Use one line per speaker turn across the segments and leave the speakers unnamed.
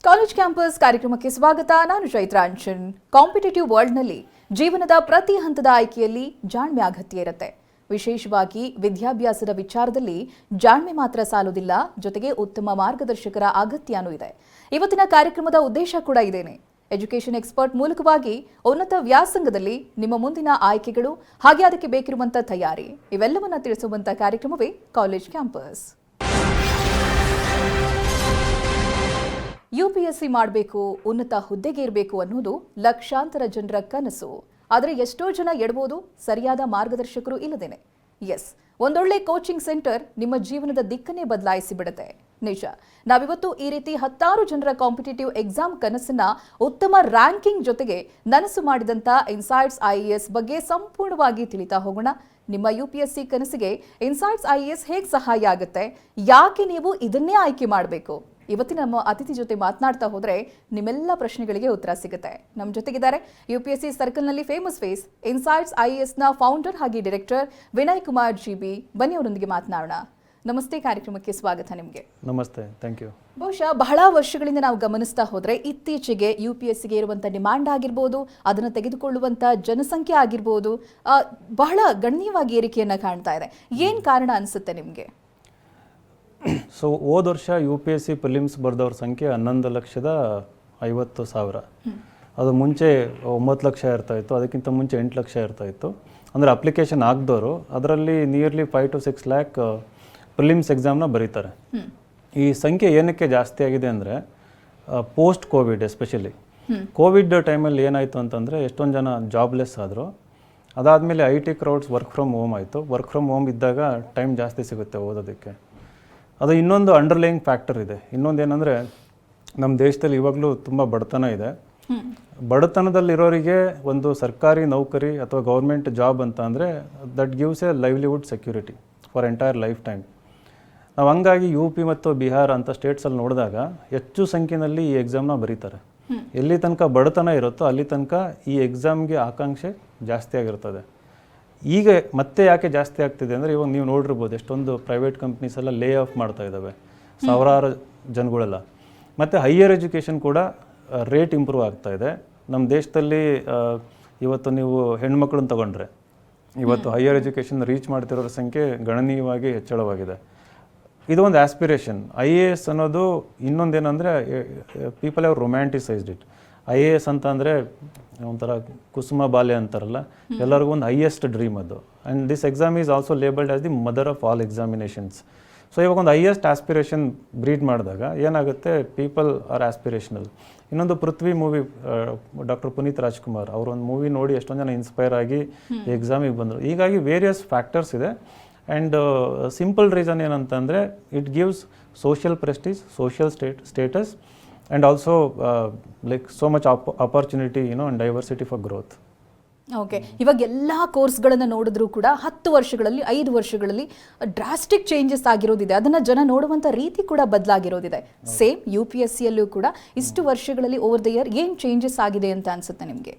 College campus ಕಾರ್ಯಕ್ರಮಕ್ಕೆ ಸ್ವಾಗತ. ನಾನು ಚೈತ್ರಾಂಚನ್. ಕಾಂಪಿಟೇಟಿವ್ ವರ್ಲ್ಡ್ನಲ್ಲಿ ಜೀವನದ ಪ್ರತಿ ಹಂತದ ಆಯ್ಕೆಯಲ್ಲಿ ಜಾಣ್ಮೆ ಅಗತ್ಯ ಇರುತ್ತೆ. ವಿಶೇಷವಾಗಿ ವಿದ್ಯಾಭ್ಯಾಸದ ವಿಚಾರದಲ್ಲಿ ಜಾಣ್ಮೆ ಮಾತ್ರ ಸಾಲುವುದಿಲ್ಲ, ಜೊತೆಗೆ ಉತ್ತಮ ಮಾರ್ಗದರ್ಶಕರ ಅಗತ್ಯನೂ ಇದೆ. ಇವತ್ತಿನ ಕಾರ್ಯಕ್ರಮದ ಉದ್ದೇಶ ಕೂಡ ಇದೇನೆ. ಎಜುಕೇಷನ್ ಎಕ್ಸ್ಪರ್ಟ್ ಮೂಲಕವಾಗಿ ಉನ್ನತ ವ್ಯಾಸಂಗದಲ್ಲಿ ನಿಮ್ಮ ಮುಂದಿನ ಆಯ್ಕೆಗಳು ಹಾಗೆ ಅದಕ್ಕೆ ಬೇಕಿರುವಂತ ತಯಾರಿ ಇವೆಲ್ಲವನ್ನ ತಿಳಿಸುವಂತ ಕಾರ್ಯಕ್ರಮವೇ ಕಾಲೇಜ್ ಕ್ಯಾಂಪಸ್. UPSC ಮಾಡಬೇಕು, ಉನ್ನತ ಹುದ್ದೆಗೆ ಇರಬೇಕು ಅನ್ನೋದು ಲಕ್ಷಾಂತರ ಜನರ ಕನಸು. ಆದರೆ ಎಷ್ಟೋ ಜನ ಎಡಬಹುದು ಸರಿಯಾದ ಮಾರ್ಗದರ್ಶಕರು ಇಲ್ಲದೇನೆ. ಒಂದೊಳ್ಳೆ ಕೋಚಿಂಗ್ ಸೆಂಟರ್ ನಿಮ್ಮ ಜೀವನದ ದಿಕ್ಕನ್ನೇ ಬದಲಾಯಿಸಿ ಬಿಡುತ್ತೆ. ನಿಜ, ನಾವಿವತ್ತು ಈ ರೀತಿ 10 ಜನರ ಕಾಂಪಿಟೇಟಿವ್ ಎಕ್ಸಾಮ್ ಕನಸನ್ನ ಉತ್ತಮ ರ್ಯಾಂಕಿಂಗ್ ಜೊತೆಗೆ ನನಸು ಮಾಡಿದಂತ ಇನ್ಸೈಟ್ಸ್ IAS ಬಗ್ಗೆ ಸಂಪೂರ್ಣವಾಗಿ ತಿಳಿತಾ ಹೋಗೋಣ. ನಿಮ್ಮ UPSC ಕನಸಿಗೆ ಇನ್ಸೈಟ್ಸ್ IAS ಹೇಗೆ ಸಹಾಯ ಆಗುತ್ತೆ, ಯಾಕೆ ನೀವು ಇದನ್ನೇ ಆಯ್ಕೆ ಮಾಡಬೇಕು, ಇವತ್ತಿನ ನಮ್ಮ ಅತಿಥಿ ಜೊತೆ ಮಾತನಾಡ್ತಾ ಹೋದ್ರೆ ನಿಮ್ಮೆಲ್ಲ ಪ್ರಶ್ನೆಗಳಿಗೆ ಉತ್ತರ ಸಿಗುತ್ತೆ. ನಮ್ಮ ಜೊತೆಗಿದ್ದಾರೆ UPSC ಸರ್ಕಲ್ನಲ್ಲಿ ಫೇಮಸ್ ಫೇಸ್ ಇನ್ಸೈಟ್ಸ್ IASನ ಫೌಂಡರ್ ಹಾಗೆ ಡೈರೆಕ್ಟರ್ ವಿನಯ್ ಕುಮಾರ್ GB. ಬನ್ನಿ ಅವರೊಂದಿಗೆ ಮಾತನಾಡೋಣ. ನಮಸ್ತೆ, ಕಾರ್ಯಕ್ರಮಕ್ಕೆ ಸ್ವಾಗತ ನಿಮಗೆ.
ನಮಸ್ತೆ, ಥ್ಯಾಂಕ್ ಯು.
ಬಹುಶಃ ಬಹಳ ವರ್ಷಗಳಿಂದ ನಾವು ಗಮನಿಸ್ತಾ ಹೋದ್ರೆ ಇತ್ತೀಚೆಗೆ UPSCಗೆ ಇರುವಂತ ಡಿಮಾಂಡ್ ಆಗಿರ್ಬೋದು, ಅದನ್ನು ತೆಗೆದುಕೊಳ್ಳುವಂತ ಜನಸಂಖ್ಯೆ ಆಗಿರ್ಬೋದು, ಬಹಳ ಗಣನೀಯವಾಗಿ ಏರಿಕೆಯನ್ನ ಕಾಣ್ತಾ ಇದೆ. ಏನ್ ಕಾರಣ ಅನ್ಸುತ್ತೆ ನಿಮ್ಗೆ?
ಸೊ ಹೋದ ವರ್ಷ UPSC ಪ್ರಿಲಿಮ್ಸ್ ಬರೆದವ್ರ ಸಂಖ್ಯೆ 11,50,000. ಅದು ಮುಂಚೆ 9 ಲಕ್ಷ ಇರ್ತಾ ಇತ್ತು, ಅದಕ್ಕಿಂತ ಮುಂಚೆ 8 ಲಕ್ಷ ಇರ್ತಾ ಇತ್ತು. ಅಂದರೆ ಅಪ್ಲಿಕೇಶನ್ ಹಾಕಿದವರು ಅದರಲ್ಲಿ ನಿಯರ್ಲಿ 5 to 6 lakh ಪ್ರಿಲಿಮ್ಸ್ ಎಕ್ಸಾಮ್ನ ಬರೀತಾರೆ. ಈ ಸಂಖ್ಯೆ ಏನಕ್ಕೆ ಜಾಸ್ತಿ ಆಗಿದೆ ಅಂದರೆ ಪೋಸ್ಟ್ ಕೋವಿಡ್, ಎಸ್ಪೆಷಲಿ ಕೋವಿಡ್ ಟೈಮಲ್ಲಿ ಏನಾಯಿತು ಅಂತಂದರೆ ಎಷ್ಟೊಂದು ಜನ ಜಾಬ್ಲೆಸ್ ಆದರು. ಅದಾದಮೇಲೆ IT crowds work from home ಆಯಿತು. ವರ್ಕ್ ಫ್ರಮ್ ಹೋಮ್ ಇದ್ದಾಗ ಟೈಮ್ ಜಾಸ್ತಿ ಸಿಗುತ್ತೆ ಓದೋದಕ್ಕೆ. ಅದು ಇನ್ನೊಂದು ಅಂಡರ್ಲೈಯಿಂಗ್ ಫ್ಯಾಕ್ಟರ್ ಇದೆ. ಇನ್ನೊಂದು ಏನಂದರೆ ನಮ್ಮ ದೇಶದಲ್ಲಿ ಇವಾಗಲೂ ತುಂಬ ಬಡತನ ಇದೆ. ಬಡತನದಲ್ಲಿರೋರಿಗೆ ಒಂದು ಸರ್ಕಾರಿ ನೌಕರಿ ಅಥವಾ ಗೌರ್ಮೆಂಟ್ ಜಾಬ್ ಅಂತ ಅಂದರೆ that gives A livelihood security for entire life time. ನಾವು ಹಂಗಾಗಿ UP ಮತ್ತು ಬಿಹಾರ ಅಂತ ಸ್ಟೇಟ್ಸಲ್ಲಿ ನೋಡಿದಾಗ ಹೆಚ್ಚು ಸಂಖ್ಯೆಯಲ್ಲಿ ಈ ಎಕ್ಸಾಮ್ನ ಬರೀತಾರೆ. ಎಲ್ಲಿ ತನಕ ಬಡತನ ಇರುತ್ತೋ ಅಲ್ಲಿ ತನಕ ಈ ಎಕ್ಸಾಮ್ಗೆ ಆಕಾಂಕ್ಷೆ ಜಾಸ್ತಿ ಆಗಿರ್ತದೆ. ಈಗ ಮತ್ತೆ ಯಾಕೆ ಜಾಸ್ತಿ ಆಗ್ತಿದೆ ಅಂದರೆ ಇವಾಗ ನೀವು ನೋಡಿರ್ಬೋದು ಎಷ್ಟೊಂದು ಪ್ರೈವೇಟ್ ಕಂಪ್ನೀಸ್ ಎಲ್ಲ ಲೇ ಆಫ್ ಮಾಡ್ತಾ ಇದ್ದಾವೆ, ಸಾವಿರಾರು ಜನಗಳೆಲ್ಲ. ಮತ್ತು ಹೈಯರ್ ಎಜುಕೇಷನ್ ಕೂಡ ರೇಟ್ ಇಂಪ್ರೂವ್ ಆಗ್ತಾ ಇದೆ. ನಮ್ಮ ದೇಶದಲ್ಲಿ ಇವತ್ತು ನೀವು ಹೆಣ್ಮಕ್ಳನ್ನ ತಗೊಂಡ್ರೆ ಇವತ್ತು ಹೈಯರ್ ಎಜುಕೇಷನ್ ರೀಚ್ ಮಾಡ್ತಿರೋರ ಸಂಖ್ಯೆ ಗಣನೀಯವಾಗಿ ಹೆಚ್ಚಳವಾಗಿದೆ. ಇದು ಒಂದು ಆಸ್ಪಿರೇಷನ್. IAS ಅನ್ನೋದು ಇನ್ನೊಂದೇನೆಂದರೆ ಪೀಪಲ್ ಹ್ಯಾವ್ ರೊಮ್ಯಾಂಟಿಸೈಸ್ಡ್ ಇಟ್. IAS ಅಂತ ಅಂದರೆ ಒಂಥರ ಕುಸುಮ ಬಾಲ್ಯ ಅಂತಾರಲ್ಲ, ಎಲ್ಲರಿಗೂ ಒಂದು ಹೈಯೆಸ್ಟ್ ಡ್ರೀಮ್ ಅದು. And this exam is also labelled as the mother of all examinations. So ಇವಾಗ ಒಂದು ಹೈಯೆಸ್ಟ್ ಆಸ್ಪಿರೇಷನ್ ಬ್ರೀಡ್ ಮಾಡಿದಾಗ ಏನಾಗುತ್ತೆ, ಪೀಪಲ್ ಆರ್ ಆಸ್ಪಿರೇಷನಲ್. ಇನ್ನೊಂದು ಪೃಥ್ವಿ ಮೂವಿ, ಡಾಕ್ಟರ್ ಪುನೀತ್ ರಾಜ್ಕುಮಾರ್ ಅವ್ರ ಒಂದು ಮೂವಿ ನೋಡಿ ಎಷ್ಟೊಂದು ಜನ ಇನ್ಸ್ಪೈರ್ ಆಗಿ ಎಕ್ಸಾಮಿಗೆ ಬಂದರು. ಹೀಗಾಗಿ ವೇರಿಯಸ್ ಫ್ಯಾಕ್ಟರ್ಸ್ ಇದೆ. ಆ್ಯಂಡ್ ಸಿಂಪಲ್ ರೀಸನ್ ಏನಂತಂದರೆ it gives social Prestige, social status and also like so much opportunity, and diversity for growth.
Okay, ಇವಾಗ ಎಲ್ಲ ಕೋರ್ಸ್ಗಳನ್ನು ನೋಡಿದ್ರೂ ಕೂಡ 10 ವರ್ಷಗಳಲ್ಲಿ 5 ವರ್ಷಗಳಲ್ಲಿ ಡ್ರಾಸ್ಟಿಕ್ ಚೇಂಜಸ್ ಆಗಿರೋದಿದೆ. ಅದನ್ನು ಜನ ನೋಡುವಂಥ ರೀತಿ ಕೂಡ ಬದಲಾಗಿರೋದಿದೆ. ಸೇಮ್ UPSCಯಲ್ಲೂ ಕೂಡ ಇಷ್ಟು ವರ್ಷಗಳಲ್ಲಿ ಓವರ್ ದ ಇಯರ್ ಏನು ಚೇಂಜಸ್ ಆಗಿದೆ ಅಂತ ಅನ್ಸುತ್ತೆ ನಿಮಗೆ?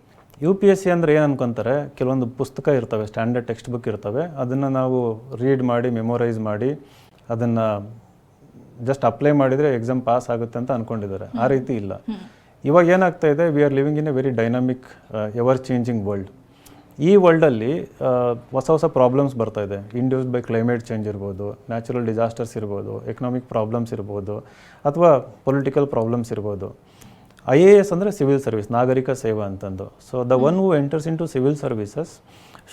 UPSC ಅಂದರೆ ಏನು ಅನ್ಕೊಂತಾರೆ, ಕೆಲವೊಂದು ಪುಸ್ತಕ ಇರ್ತವೆ, ಸ್ಟ್ಯಾಂಡರ್ಡ್ ಟೆಕ್ಸ್ಟ್ ಬುಕ್ ಇರ್ತವೆ, ಅದನ್ನು ನಾವು ರೀಡ್ ಮಾಡಿ ಮೆಮೊರೈಸ್ ಮಾಡಿ ಅದನ್ನು ಜಸ್ಟ್ ಅಪ್ಲೈ ಮಾಡಿದರೆ ಎಕ್ಸಾಮ್ ಪಾಸ್ ಆಗುತ್ತೆ ಅಂತ ಅಂದ್ಕೊಂಡಿದ್ದಾರೆ. ಆ ರೀತಿ ಇಲ್ಲ. ಇವಾಗ ಏನಾಗ್ತಾ ಇದೆ, we are living in a very dynamic ever changing world. ಈ ವರ್ಲ್ಡಲ್ಲಿ ಹೊಸ ಹೊಸ ಪ್ರಾಬ್ಲಮ್ಸ್ ಬರ್ತಾ ಇದೆ. ಇಂಡ್ಯೂಸ್ಡ್ ಬೈ ಕ್ಲೈಮೇಟ್ ಚೇಂಜ್ ಇರ್ಬೋದು, ನ್ಯಾಚುರಲ್ ಡಿಸಾಸ್ಟರ್ಸ್ ಇರ್ಬೋದು, ಎಕನಾಮಿಕ್ ಪ್ರಾಬ್ಲಮ್ಸ್ ಇರ್ಬೋದು, ಅಥವಾ ಪೊಲಿಟಿಕಲ್ ಪ್ರಾಬ್ಲಮ್ಸ್ ಇರ್ಬೋದು. IAS ಅಂದರೆ ಸಿವಿಲ್ ಸರ್ವಿಸ್, ನಾಗರಿಕ ಸೇವಾ ಅಂತಂದು. So the one who enters into civil services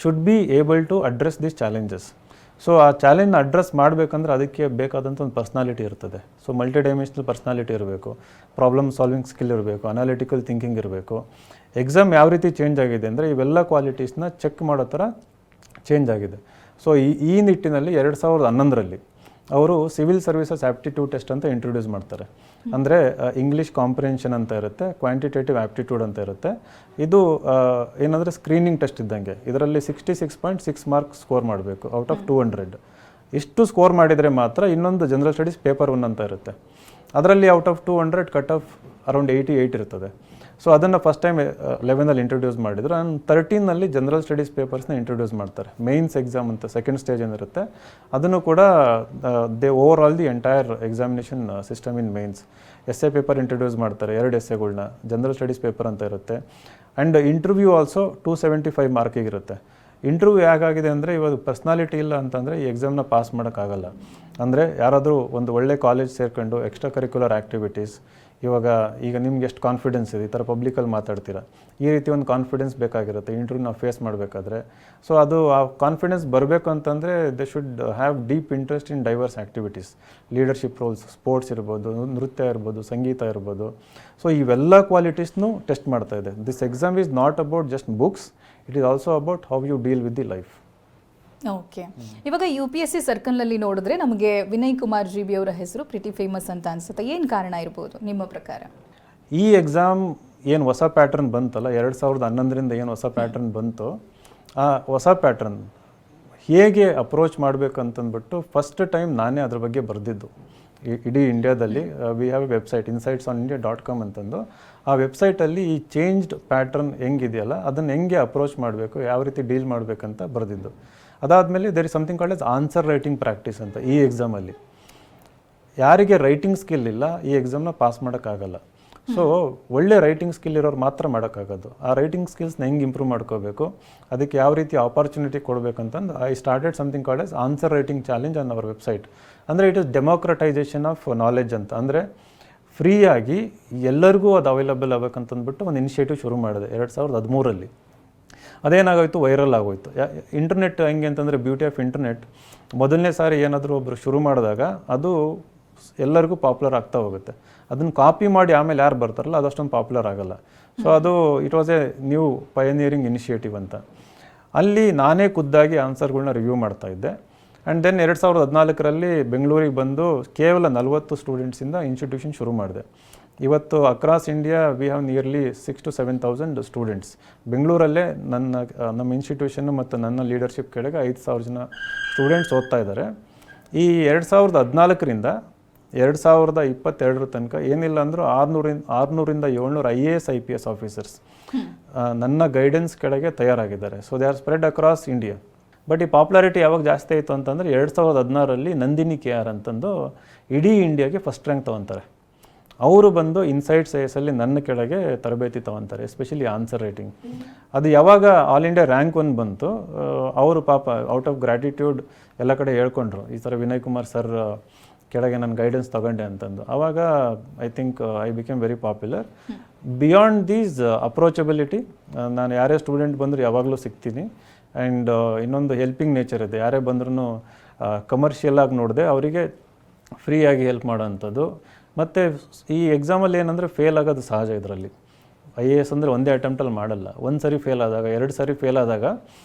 should be able to address these challenges. So ಆ ಚಾಲೆಂಜ್ನ ಅಡ್ರೆಸ್ ಮಾಡಬೇಕಂದ್ರೆ ಅದಕ್ಕೆ ಬೇಕಾದಂಥ ಒಂದು ಪರ್ಸ್ನಾಲಿಟಿ ಇರ್ತದೆ. ಸೊ ಮಲ್ಟಿ ಡೈಮೆನ್ಷನಲ್ ಪರ್ಸ್ನಾಲಿಟಿ ಇರಬೇಕು, ಪ್ರಾಬ್ಲಮ್ ಸಾಲ್ವಿಂಗ್ ಸ್ಕಿಲ್ ಇರಬೇಕು, ಅನಾಲಿಟಿಕಲ್ ಥಿಂಕಿಂಗ್ ಇರಬೇಕು. ಎಕ್ಸಾಮ್ ಯಾವ ರೀತಿ ಚೇಂಜ್ ಆಗಿದೆ ಅಂದರೆ ಇವೆಲ್ಲ ಕ್ವಾಲಿಟೀಸ್ನ ಚೆಕ್ ಮಾಡೋ ಥರ ಚೇಂಜ್ ಆಗಿದೆ. ಸೊ ಈ ನಿಟ್ಟಿನಲ್ಲಿ 2011ರಲ್ಲಿ ಅವರು ಸಿವಿಲ್ ಸರ್ವಿಸಸ್ ಆ್ಯಪ್ಟಿಟ್ಯೂಡ್ ಟೆಸ್ಟ್ ಅಂತ ಇಂಟ್ರೊಡ್ಯೂಸ್ ಮಾಡ್ತಾರೆ. ಅಂದರೆ ಇಂಗ್ಲೀಷ್ ಕಾಂಪ್ರಿಹೆನ್ಷನ್ ಅಂತ ಇರುತ್ತೆ, ಕ್ವಾಂಟಿಟೇಟಿವ್ ಆ್ಯಪ್ಟಿಟ್ಯೂಡ್ ಅಂತ ಇರುತ್ತೆ. ಇದು ಏನಂದರೆ ಸ್ಕ್ರೀನಿಂಗ್ ಟೆಸ್ಟ್ ಇದ್ದಂಗೆ. ಇದರಲ್ಲಿ 66.6 ಮಾರ್ಕ್ಸ್ ಸ್ಕೋರ್ ಮಾಡಬೇಕು ಔಟ್ ಆಫ್ 200. ಇಷ್ಟು ಸ್ಕೋರ್ ಮಾಡಿದರೆ ಮಾತ್ರ ಇನ್ನೊಂದು ಜನರಲ್ ಸ್ಟಡೀಸ್ ಪೇಪರ್ 1 ಅಂತ ಇರುತ್ತೆ. ಅದರಲ್ಲಿ out of 200 cut off around 88 ಇರ್ತದೆ. ಸೊ ಅದನ್ನು ಫಸ್ಟ್ ಟೈಮ್ 11ರಲ್ಲಿ ಇಂಟ್ರೊಡ್ಯೂಸ್ ಮಾಡಿದ್ರು. ಆ್ಯಂಡ್ 13ನಲ್ಲಿ ಜನರಲ್ ಸ್ಟಡೀಸ್ ಪೇಪರ್ಸ್ನ ಇಂಟ್ರೊಡ್ಯೂಸ್ ಮಾಡ್ತಾರೆ. ಮೇನ್ಸ್ ಎಕ್ಸಾಮ್ ಅಂತ ಸೆಕೆಂಡ್ ಸ್ಟೇಜ್ ಏನಿರುತ್ತೆ ಅದನ್ನು ಕೂಡ they over all the entire examination system in mains. Essay paper introduce ಮಾಡ್ತಾರೆ, 2 ಎಸ್ಸೆಗಳ್ನ, ಜನರಲ್ ಸ್ಟಡೀಸ್ ಪೇಪರ್ ಅಂತ ಇರುತ್ತೆ. ಆ್ಯಂಡ್ ಇಂಟರ್ವ್ಯೂ ಆಲ್ಸೋ 275 ಮಾರ್ಕಿಗೆ ಇರುತ್ತೆ. ಇಂಟರ್ವ್ಯೂ ಹೇಗಾಗಿದೆ ಅಂದರೆ ಇವಾಗ ಪರ್ಸ್ನಾಲಿಟಿ ಇಲ್ಲ ಅಂತಂದರೆ ಈ ಎಕ್ಸಾಮ್ನ ಪಾಸ್ ಮಾಡೋಕ್ಕಾಗಲ್ಲ. ಅಂದರೆ ಯಾರಾದರೂ ಒಂದು ಒಳ್ಳೆ ಕಾಲೇಜ್ ಸೇರ್ಕೊಂಡು ಎಕ್ಸ್ಟ್ರಾ ಕರಿಕ್ಯುಲರ್ ಆ್ಯಕ್ಟಿವಿಟೀಸ್, ಈಗ ನಿಮ್ಗೆ ಎಷ್ಟು ಕಾನ್ಫಿಡೆನ್ಸ್ ಇದೆ, ಈ ಥರ ಪಬ್ಲಿಕಲ್ಲಿ ಮಾತಾಡ್ತೀರಾ, ಈ ರೀತಿ ಒಂದು ಕಾನ್ಫಿಡೆನ್ಸ್ ಬೇಕಾಗಿರುತ್ತೆ ಇಂಟರ್ವ್ಯೂ ನಾವು ಫೇಸ್ ಮಾಡಬೇಕಾದ್ರೆ. ಸೊ ಅದು ಆ ಕಾನ್ಫಿಡೆನ್ಸ್ ಬರಬೇಕು ಅಂತಂದರೆ they should have deep interest in diverse activities, leadership roles, sports ಇರ್ಬೋದು, ನೃತ್ಯ ಇರ್ಬೋದು, ಸಂಗೀತ ಇರ್ಬೋದು. ಸೊ ಇವೆಲ್ಲ ಕ್ವಾಲಿಟೀಸ್ನೂ ಟೆಸ್ಟ್ ಮಾಡ್ತಾ ಇದೆ. This exam is not about just books, it is also about how you deal with the life.
Okay, ಇವಾಗ UPSC ಸರ್ಕಲ್ನಲ್ಲಿ ನೋಡಿದ್ರೆ ನಮಗೆ ವಿನಯ್ ಕುಮಾರ್ GB ಅವರ ಹೆಸರು ಪ್ರಿಟಿ ಫೇಮಸ್ ಅಂತ ಅನ್ಸುತ್ತೆ. ಏನು ಕಾರಣ ಇರ್ಬೋದು ನಿಮ್ಮ ಪ್ರಕಾರ?
ಈ ಎಕ್ಸಾಮ್ ಏನು ಹೊಸ ಪ್ಯಾಟ್ರನ್ ಬಂತಲ್ಲ, 2011ರಿಂದ ಏನು ಹೊಸ ಪ್ಯಾಟ್ರನ್ ಬಂತು, ಆ ಹೊಸ ಪ್ಯಾಟ್ರನ್ ಹೇಗೆ ಅಪ್ರೋಚ್ ಮಾಡಬೇಕು ಅಂತಂದ್ಬಿಟ್ಟು ಫಸ್ಟ್ ಟೈಮ್ ನಾನೇ ಅದ್ರ ಬಗ್ಗೆ ಬರೆದಿದ್ದು. ಇಡೀ ಇಂಡಿಯಾದಲ್ಲಿ we have A website insightsonindia.com ಅಂತಂದು. ಆ ವೆಬ್ಸೈಟಲ್ಲಿ ಈ ಚೇಂಜ್ಡ್ ಪ್ಯಾಟ್ರನ್ ಹೆಂಗಿದೆಯಲ್ಲ ಅದನ್ನು ಹೆಂಗೆ ಅಪ್ರೋಚ್ ಮಾಡಬೇಕು, ಯಾವ ರೀತಿ ಡೀಲ್ ಮಾಡಬೇಕಂತ ಬರೆದಿದ್ದು. ಅದಾದಮೇಲೆ there is something called S answer writing practice ಅಂತ. ಈ ಎಕ್ಸಾಮಲ್ಲಿ ಯಾರಿಗೆ ರೈಟಿಂಗ್ ಸ್ಕಿಲ್ ಇಲ್ಲ ಈ ಎಕ್ಸಾಮ್ನ ಪಾಸ್ ಮಾಡೋಕ್ಕಾಗಲ್ಲ. ಸೊ ಒಳ್ಳೆ ರೈಟಿಂಗ್ ಸ್ಕಿಲ್ ಇರೋರು ಮಾತ್ರ ಮಾಡೋಕ್ಕಾಗೋದು. ಆ ರೈಟಿಂಗ್ ಸ್ಕಿಲ್ಸ್ನ ಹೆಂಗೆ ಇಂಪ್ರೂವ್ ಮಾಡ್ಕೋಬೇಕು, ಅದಕ್ಕೆ ಯಾವ ರೀತಿ ಆಪರ್ಚುನಿಟಿ ಕೊಡಬೇಕಂತಂದು I started something called S answer writing challenge on our website. ಅಂದರೆ it is democratization of knowledge ಅಂತ. ಅಂದರೆ ಫ್ರೀಯಾಗಿ ಎಲ್ಲರಿಗೂ ಅದು ಅವೈಲಬಲ್ ಆಗಬೇಕಂತಂದ್ಬಿಟ್ಟು ಒಂದು ಇನಿಷಿಯೇಟಿವ್ ಶುರು ಮಾಡಿದೆ 2013ರಲ್ಲಿ. ಅದೇನಾಗೋಯ್ತು, ವೈರಲ್ ಆಗೋಯ್ತು. ಇಂಟರ್ನೆಟ್ ಹೆಂಗೆ ಅಂತಂದರೆ, ಬ್ಯೂಟಿ ಆಫ್ ಇಂಟರ್ನೆಟ್, ಮೊದಲನೇ ಸಾರಿ ಏನಾದರೂ ಒಬ್ಬರು ಶುರು ಮಾಡಿದಾಗ ಅದು ಎಲ್ಲರಿಗೂ ಪಾಪ್ಯುಲರ್ ಆಗ್ತಾ ಹೋಗುತ್ತೆ. ಅದನ್ನು ಕಾಪಿ ಮಾಡಿ ಆಮೇಲೆ ಯಾರು ಬರ್ತಾರಲ್ಲ ಅದು ಅಷ್ಟೊಂದು ಪಾಪ್ಯುಲರ್ ಆಗಲ್ಲ. ಸೊ ಅದು it was a new pioneering initiative ಅಂತ. ಅಲ್ಲಿ ನಾನೇ ಖುದ್ದಾಗಿ ಆನ್ಸರ್ಗಳನ್ನ ರಿವ್ಯೂ ಮಾಡ್ತಾ ಇದ್ದೆ. ಆ್ಯಂಡ್ ದೆನ್ 2014ರಲ್ಲಿ ಬೆಂಗಳೂರಿಗೆ ಬಂದು ಕೇವಲ 40 ಸ್ಟೂಡೆಂಟ್ಸಿಂದ ಇನ್ಸ್ಟಿಟ್ಯೂಷನ್ ಶುರು ಮಾಡಿದೆ. ಇವತ್ತು across India we have nearly 6,000 to 7,000 students. ಬೆಂಗಳೂರಲ್ಲೇ ನಮ್ಮ ಇನ್ಸ್ಟಿಟ್ಯೂಷನ್ನು ಮತ್ತು ನನ್ನ ಲೀಡರ್ಶಿಪ್ ಕೆಳಗೆ 5,000 ಜನ ಸ್ಟೂಡೆಂಟ್ಸ್ ಓದ್ತಾ ಇದ್ದಾರೆ. ಈ 2014ರಿಂದ 2022 ತನಕ ಏನಿಲ್ಲ ಅಂದರೂ 600ರಿಂದ 700 IAS IPS ಆಫೀಸರ್ಸ್ ನನ್ನ ಗೈಡೆನ್ಸ್ ಕೆಳಗೆ ತಯಾರಾಗಿದ್ದಾರೆ. So they are spread across India. But ಈ ಪಾಪ್ಯುಲಾರಿಟಿ ಯಾವಾಗ ಜಾಸ್ತಿ ಆಯಿತು ಅಂತಂದರೆ 2016ರಲ್ಲಿ ನಂದಿನಿ KR ಅಂತಂದು ಇಡೀ ಇಂಡಿಯಾಗೆ ಫಸ್ಟ್ ರ್ಯಾಂಕ್ ತೊಗೊತಾರೆ. ಅವರು ಬಂದು ಇನ್ಸೈಟ್ಸ್ IASಲ್ಲಿ ನನ್ನ ಕೆಳಗೆ ತರಬೇತಿ ತೊಗೊತಾರೆ, ಎಸ್ಪೆಷಲಿ ಆನ್ಸರ್ ರೈಟಿಂಗ್. ಅದು ಯಾವಾಗ ಆಲ್ ಇಂಡಿಯಾ ರ್ಯಾಂಕ್ 1 ಬಂತು, ಅವರು ಪಾಪ ಔಟ್ ಆಫ್ ಗ್ರ್ಯಾಟಿಟ್ಯೂಡ್ ಎಲ್ಲ ಕಡೆ ಹೇಳ್ಕೊಂಡ್ರು, ಈ ಥರ ವಿನಯ್ ಕುಮಾರ್ ಸರ್ ಕೆಳಗೆ ನಾನು ಗೈಡೆನ್ಸ್ ತೊಗೊಂಡೆ ಅಂತಂದು. ಆವಾಗ I think I became very popular. Beyond these approachability, ನಾನು ಯಾರೇ ಸ್ಟೂಡೆಂಟ್ ಬಂದರೂ ಯಾವಾಗಲೂ ಸಿಗ್ತೀನಿ. ಆ್ಯಂಡ್ ಇನ್ನೊಂದು ಹೆಲ್ಪಿಂಗ್ ನೇಚರ್ ಇದೆ. ಯಾರೇ ಬಂದ್ರೂ ಕಮರ್ಷಿಯಲ್ ಆಗಿ ನೋಡಿದೆ ಅವರಿಗೆ ಫ್ರೀಯಾಗಿ ಹೆಲ್ಪ್ ಮಾಡೋವಂಥದ್ದು. ಮತ್ತು ಈ ಎಕ್ಸಾಮಲ್ಲಿ ಏನಂದರೆ ಫೇಲ್ ಆಗೋದು ಸಹಜ. ಇದರಲ್ಲಿ IAS ಅಂದರೆ ಒಂದೇ ಅಟೆಂಪ್ಟಲ್ಲಿ ಮಾಡಲ್ಲ. ಒಂದು ಸರಿ ಫೇಲ್ ಆದಾಗ, 2 ಸರಿ ಫೇಲ್ ಆದಾಗ,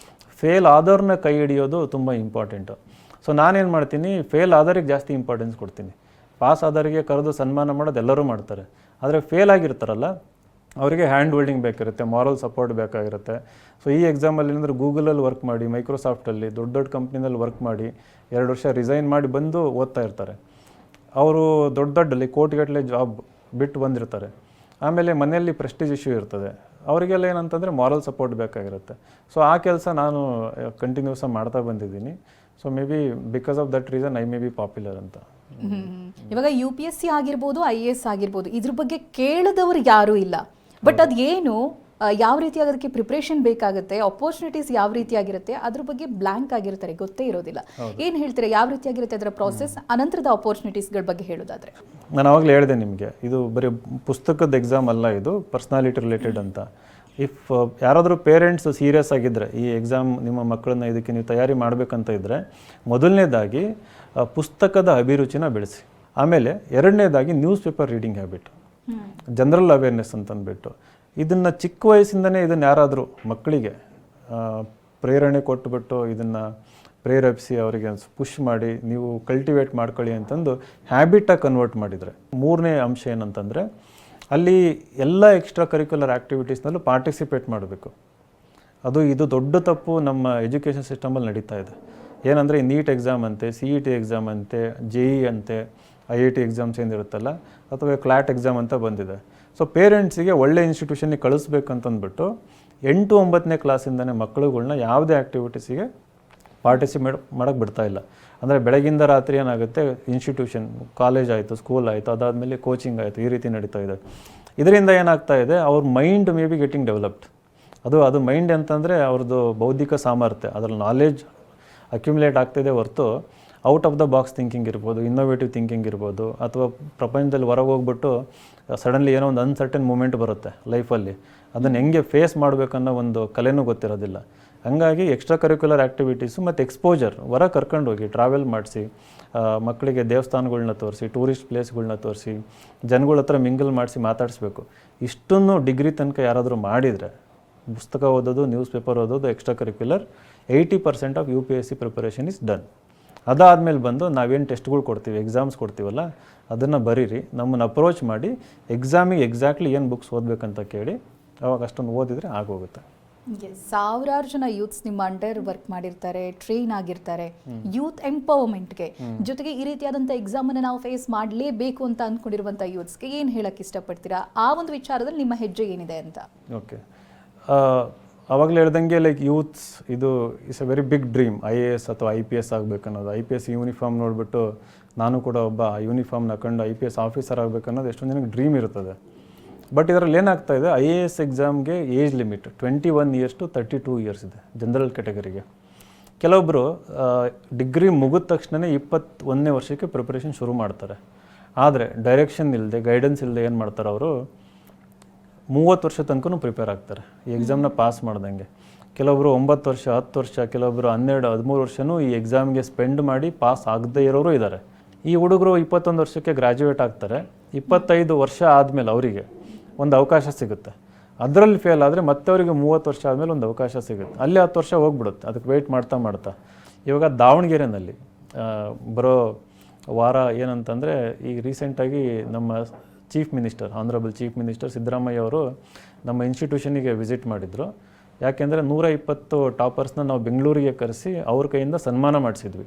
ಫೇಲ್ ಆದವ್ರನ್ನ ಕೈ ಹಿಡಿಯೋದು ತುಂಬ ಇಂಪಾರ್ಟೆಂಟು. ಸೊ ನಾನೇನು ಮಾಡ್ತೀನಿ, ಫೇಲ್ ಆದವ್ರಿಗೆ ಜಾಸ್ತಿ ಇಂಪಾರ್ಟೆನ್ಸ್ ಕೊಡ್ತೀನಿ. ಪಾಸ್ ಆದವರಿಗೆ ಕರೆದು ಸನ್ಮಾನ ಮಾಡೋದು ಎಲ್ಲರೂ ಮಾಡ್ತಾರೆ. ಆದರೆ ಫೇಲ್ ಆಗಿರ್ತಾರಲ್ಲ ಅವರಿಗೆ ಹ್ಯಾಂಡ್ ಹೋಲ್ಡಿಂಗ್ ಬೇಕಿರುತ್ತೆ, ಮಾರಲ್ ಸಪೋರ್ಟ್ ಬೇಕಾಗಿರುತ್ತೆ. ಸೊ ಈ ಎಕ್ಸಾಮಲ್ಲಿ ಏನಂದರೆ ಗೂಗಲಲ್ಲಿ ವರ್ಕ್ ಮಾಡಿ, ಮೈಕ್ರೋಸಾಫ್ಟಲ್ಲಿ ದೊಡ್ಡ ಕಂಪ್ನಿನಲ್ಲಿ ವರ್ಕ್ ಮಾಡಿ 2 ವರ್ಷ ರಿಸೈನ್ ಮಾಡಿ ಬಂದು ಓದ್ತಾ ಇರ್ತಾರೆ. ಅವರು ದೊಡ್ಡ ಕೋಟಿಗಟ್ಟಲೆ ಜಾಬ್ ಬಿಟ್ಟು ಬಂದಿರ್ತಾರೆ. ಆಮೇಲೆ ಮನೆಯಲ್ಲಿ ಪ್ರೆಸ್ಟೀಜ್ ಇಶ್ಯೂ ಇರ್ತದೆ. ಅವರಿಗೆಲ್ಲ ಏನಂತಂದರೆ ಮಾರಲ್ ಸಪೋರ್ಟ್ ಬೇಕಾಗಿರುತ್ತೆ. ಸೊ ಆ ಕೆಲಸ ನಾನು ಕಂಟಿನ್ಯೂಸ್ ಮಾಡ್ತಾ ಬಂದಿದ್ದೀನಿ. So may be because of that reason I may be popular ಅಂತ.
ಇವಾಗ UPSC ಆಗಿರ್ಬೋದು, IAS ಆಗಿರ್ಬೋದು, ಇದ್ರ ಬಗ್ಗೆ ಕೇಳಿದವರು ಯಾರೂ ಇಲ್ಲ. ಬಟ್ ಅದೇನು, ಯಾವ ರೀತಿಯಾಗಿ ಅದಕ್ಕೆ ಪ್ರಿಪ್ರೇಷನ್ ಬೇಕಾಗುತ್ತೆ, ಅಪರ್ಚುನಿಟೀಸ್ ಯಾವ ರೀತಿಯಾಗಿರುತ್ತೆ, ಅದ್ರ ಬಗ್ಗೆ ಬ್ಲ್ಯಾಂಕ್ ಆಗಿರ್ತಾರೆ, ಗೊತ್ತೇ ಇರೋದಿಲ್ಲ. ಏನು ಹೇಳ್ತೀರಾ, ಯಾವ ರೀತಿಯಾಗಿರುತ್ತೆ ಅದರ ಪ್ರಾಸೆಸ್, ಅನಂತರದ ಅಪರ್ಚುನಿಟೀಸ್ಗಳ ಬಗ್ಗೆ ಹೇಳೋದಾದ್ರೆ?
ನಾನು ಆವಾಗಲೇ ಹೇಳಿದೆ ನಿಮಗೆ, ಇದು ಬರೀ ಪುಸ್ತಕದ ಎಕ್ಸಾಮ್ ಅಲ್ಲ, ಇದು ಪರ್ಸ್ನಾಲಿಟಿ ರಿಲೇಟೆಡ್ ಅಂತ. ಇಫ್ ಯಾರಾದರೂ ಪೇರೆಂಟ್ಸ್ ಸೀರಿಯಸ್ ಆಗಿದ್ದರೆ ಈ ಎಕ್ಸಾಮ್ ನಿಮ್ಮ ಮಕ್ಕಳನ್ನ ಇದಕ್ಕೆ ನೀವು ತಯಾರಿ ಮಾಡಬೇಕಂತ ಇದ್ದರೆ, ಮೊದಲನೇದಾಗಿ ಪುಸ್ತಕದ ಅಭಿರುಚಿನ ಬೆಳೆಸಿ. ಆಮೇಲೆ 2ನೇದಾಗಿ newspaper reading habit, general awareness ಅಂತಂದ್ಬಿಟ್ಟು. ಇದನ್ನು ಚಿಕ್ಕ ವಯಸ್ಸಿಂದನೇ ಇದನ್ನು ಯಾರಾದರೂ ಮಕ್ಕಳಿಗೆ ಪ್ರೇರಣೆ ಕೊಟ್ಟುಬಿಟ್ಟು ಇದನ್ನು ಪ್ರೇರೇಪಿಸಿ ಅವರಿಗೆ ಪುಷ್ ಮಾಡಿ ನೀವು ಕಲ್ಟಿವೇಟ್ ಮಾಡ್ಕೊಳ್ಳಿ ಅಂತಂದು ಹ್ಯಾಬಿಟಾಗಿ ಕನ್ವರ್ಟ್ ಮಾಡಿದರೆ. 3ನೇ ಅಂಶ ಏನಂತಂದರೆ, ಅಲ್ಲಿ ಎಲ್ಲ ಎಕ್ಸ್ಟ್ರಾ ಕರಿಕ್ಯುಲರ್ ಆ್ಯಕ್ಟಿವಿಟೀಸ್ನಲ್ಲೂ ಪಾರ್ಟಿಸಿಪೇಟ್ ಮಾಡಬೇಕು. ಇದು ದೊಡ್ಡ ತಪ್ಪು ನಮ್ಮ ಎಜುಕೇಷನ್ ಸಿಸ್ಟಮಲ್ಲಿ ನಡೀತಾ ಇದೆ. ಏನಂದರೆ ಈ ನೀಟ್ ಎಕ್ಸಾಮ್ ಅಂತೆ, CET ಎಕ್ಸಾಮ್ ಅಂತೆ, JEE ಅಂತೆ, IIT ಎಕ್ಸಾಮ್ಸ್ ಏನಿರುತ್ತಲ್ಲ, ಅಥವಾ ಕ್ಲಾಟ್ ಎಕ್ಸಾಮ್ ಅಂತ ಬಂದಿದೆ. ಸೊ ಪೇರೆಂಟ್ಸಿಗೆ ಒಳ್ಳೆ ಇನ್ಸ್ಟಿಟ್ಯೂಷನ್ಗೆ ಕಳಿಸ್ಬೇಕಂತಂದ್ಬಿಟ್ಟು 8-9ನೇ ಕ್ಲಾಸಿಂದನೇ ಮಕ್ಕಳುಗಳ್ನ ಯಾವುದೇ ಆ್ಯಕ್ಟಿವಿಟೀಸಿಗೆ ಪಾರ್ಟಿಸಿಪೇಟ್ ಮಾಡೋಕ್ಕೆ ಬಿಡ್ತಾ ಇಲ್ಲ. ಅಂದರೆ ಬೆಳಗಿಂದ ರಾತ್ರಿ ಏನಾಗುತ್ತೆ, ಇನ್ಸ್ಟಿಟ್ಯೂಷನ್, ಕಾಲೇಜ್ ಆಯಿತು, ಸ್ಕೂಲ್ ಆಯಿತು, ಅದಾದಮೇಲೆ ಕೋಚಿಂಗ್ ಆಯಿತು, ಈ ರೀತಿ ನಡೀತಾ ಇದೆ. ಇದರಿಂದ ಏನಾಗ್ತಾ ಇದೆ, ಅವ್ರ mind may be getting developed. ಅದು ಮೈಂಡ್ ಅಂತಂದರೆ ಅವ್ರದ್ದು ಬೌದ್ಧಿಕ ಸಾಮರ್ಥ್ಯ, ಅದರಲ್ಲಿ ನಾಲೆಡ್ಜ್ ಅಕ್ಯುಮುಲೇಟ್ ಆಗ್ತಿದೆ ಹೊರತು out of the box thinking ಇರ್ಬೋದು, ಇನ್ನೋವೇಟಿವ್ ಥಿಂಕಿಂಗ್ ಇರ್ಬೋದು, ಅಥವಾ ಪ್ರಪಂಚದಲ್ಲಿ ಹೊರಗೆ ಹೋಗ್ಬಿಟ್ಟು ಸಡನ್ಲಿ ಏನೋ ಒಂದು ಅನ್ಸರ್ಟನ್ ಮೂಮೆಂಟ್ ಬರುತ್ತೆ ಲೈಫಲ್ಲಿ, ಅದನ್ನು ಹೆಂಗೆ ಫೇಸ್ ಮಾಡಬೇಕನ್ನೋ ಒಂದು ಕಲೆನೂ ಗೊತ್ತಿರೋದಿಲ್ಲ. ಹಂಗಾಗಿ ಎಕ್ಸ್ಟ್ರಾ ಕರಿಕ್ಯುಲರ್ ಆ್ಯಕ್ಟಿವಿಟೀಸು ಮತ್ತು ಎಕ್ಸ್ಪೋಜರ್, ಹೊರ ಕರ್ಕೊಂಡೋಗಿ ಟ್ರಾವೆಲ್ ಮಾಡಿಸಿ, ಮಕ್ಕಳಿಗೆ ದೇವಸ್ಥಾನಗಳ್ನ ತೋರಿಸಿ, ಟೂರಿಸ್ಟ್ ಪ್ಲೇಸ್ಗಳ್ನ ತೋರಿಸಿ, ಜನಗಳ ಹತ್ರ ಮಿಂಗಲ್ ಮಾಡಿಸಿ ಮಾತಾಡಿಸ್ಬೇಕು. ಇಷ್ಟನ್ನು ಡಿಗ್ರಿ ತನಕ ಯಾರಾದರೂ ಮಾಡಿದರೆ, ಪುಸ್ತಕ ಓದೋದು, ನ್ಯೂಸ್ ಪೇಪರ್ ಓದೋದು extra curricular, 80% of UPSC preparation is done. ಅದಾದಮೇಲೆ ಬಂದು ನಾವೇನು ಟೆಸ್ಟ್ಗಳು ಕೊಡ್ತೀವಿ, ಎಕ್ಸಾಮ್ಸ್ ಕೊಡ್ತೀವಲ್ಲ, ಅದನ್ನು ಬರೀರಿ, ನಮ್ಮನ್ನು ಅಪ್ರೋಚ್ ಮಾಡಿ ಎಕ್ಸಾಮಿಗೆ ಎಕ್ಸಾಕ್ಟ್ಲಿ ಏನು ಬುಕ್ಸ್ ಓದಬೇಕಂತ ಕೇಳಿ, ಅವಾಗ ಅಷ್ಟೊಂದು ಓದಿದರೆ ಆಗೋಗುತ್ತೆ.
ಸಾವಿರಾರು ಜನ ಯೂತ್ಸ್ ನಿಮ್ಮ ಅಂಡರ್ ವರ್ಕ್ ಮಾಡಿರ್ತಾರೆ, ಟ್ರೈನ್ ಆಗಿರ್ತಾರೆ ಯೂತ್ ಎಂಪವರ್ಮೆಂಟ್ಗೆ. ಜೊತೆಗೆ ಈ ರೀತಿಯಾದಂಥ ಎಕ್ಸಾಮನ್ನು ನಾವು ಫೇಸ್ ಮಾಡಲೇಬೇಕು ಅಂತ ಅಂದ್ಕೊಂಡಿರುವಂಥ ಯೂತ್ಸ್ಗೆ ಏನು ಹೇಳಕ್ಕೆ ಇಷ್ಟಪಡ್ತೀರಾ? ಆ ಒಂದು ವಿಚಾರದಲ್ಲಿ ನಿಮ್ಮ ಹೆಜ್ಜೆ ಏನಿದೆ ಅಂತ.
ಓಕೆ, ಆವಾಗಲೇ ಹೇಳ್ದಂಗೆ ಲೈಕ್ ಯೂತ್ಸ್ ಇದು is a very big dream, IAS ಅಥವಾ IPS ಆಗಬೇಕನ್ನೋದು. IPS ಯೂನಿಫಾರ್ಮ್ ನೋಡಿಬಿಟ್ಟು ನಾನು ಕೂಡ ಒಬ್ಬ ಯೂನಿಫಾರ್ಮ್ ಹಾಕೊಂಡು IPS ಆಫೀಸರ್ ಆಗಬೇಕನ್ನೋದು ಎಷ್ಟೊಂದು ಜನಕ್ಕೆ ಡ್ರೀಮ್ ಇರ್ತದೆ. ಬಟ್ ಇದರಲ್ಲಿ ಏನಾಗ್ತಾ ಇದೆ, IAS ಎಕ್ಸಾಮ್ಗೆ age limit 21 years to 32 years ಇದೆ ಜನರಲ್ ಕ್ಯಾಟಗರಿಗೆ. ಕೆಲವೊಬ್ಬರು ಡಿಗ್ರಿ ಮುಗಿದ ತಕ್ಷಣವೇ 21ನೇ ವರ್ಷಕ್ಕೆ ಪ್ರಿಪ್ರೇಷನ್ ಶುರು ಮಾಡ್ತಾರೆ. ಆದರೆ ಡೈರೆಕ್ಷನ್ ಇಲ್ಲದೆ, ಗೈಡೆನ್ಸ್ ಇಲ್ಲದೆ ಏನು ಮಾಡ್ತಾರೆ, ಅವರು 30 ವರ್ಷ ತನಕ ಪ್ರಿಪೇರ್ ಆಗ್ತಾರೆ ಈ ಎಕ್ಸಾಮ್ನ ಪಾಸ್ ಮಾಡ್ದಂಗೆ. ಕೆಲವೊಬ್ಬರು 9 ವರ್ಷ, 10 ವರ್ಷ, ಕೆಲವೊಬ್ಬರು 12, 13 ವರ್ಷವೂ ಈ ಎಕ್ಸಾಮ್ಗೆ ಸ್ಪೆಂಡ್ ಮಾಡಿ ಪಾಸ್ ಆಗದೇ ಇರೋರು ಇದ್ದಾರೆ. ಈ ಹುಡುಗರು 21 ವರ್ಷಕ್ಕೆ ಗ್ರ್ಯಾಜುಯೇಟ್ ಆಗ್ತಾರೆ. 25 ವರ್ಷ ಆದಮೇಲೆ ಅವರಿಗೆ ಒಂದು ಅವಕಾಶ ಸಿಗುತ್ತೆ. ಅದರಲ್ಲಿ ಫೇಲ್ ಆದರೆ ಮತ್ತೆ ಅವರಿಗೆ 30 ವರ್ಷ ಆದಮೇಲೆ ಒಂದು ಅವಕಾಶ ಸಿಗುತ್ತೆ. ಅಲ್ಲಿ 10 ವರ್ಷ ಹೋಗ್ಬಿಡುತ್ತೆ. ಅದಕ್ಕೆ ವೆಯ್ಟ್ ಮಾಡ್ತಾ ಇವಾಗ ದಾವಣಗೆರೆಯಲ್ಲಿ ಬರೋ ವಾರ ಏನಂತಂದರೆ, ಈಗ ರೀಸೆಂಟಾಗಿ ನಮ್ಮ chief minister, honourable chief minister Siddaramaiah ಅವರು ನಮ್ಮ ಇನ್ಸ್ಟಿಟ್ಯೂಷನಿಗೆ ವಿಸಿಟ್ ಮಾಡಿದರು. ಯಾಕೆಂದರೆ 120 ಟಾಪರ್ಸ್ನ ನಾವು ಬೆಂಗಳೂರಿಗೆ ಕರೆಸಿ ಅವ್ರ ಕೈಯಿಂದ ಸನ್ಮಾನ ಮಾಡಿಸಿದ್ವಿ.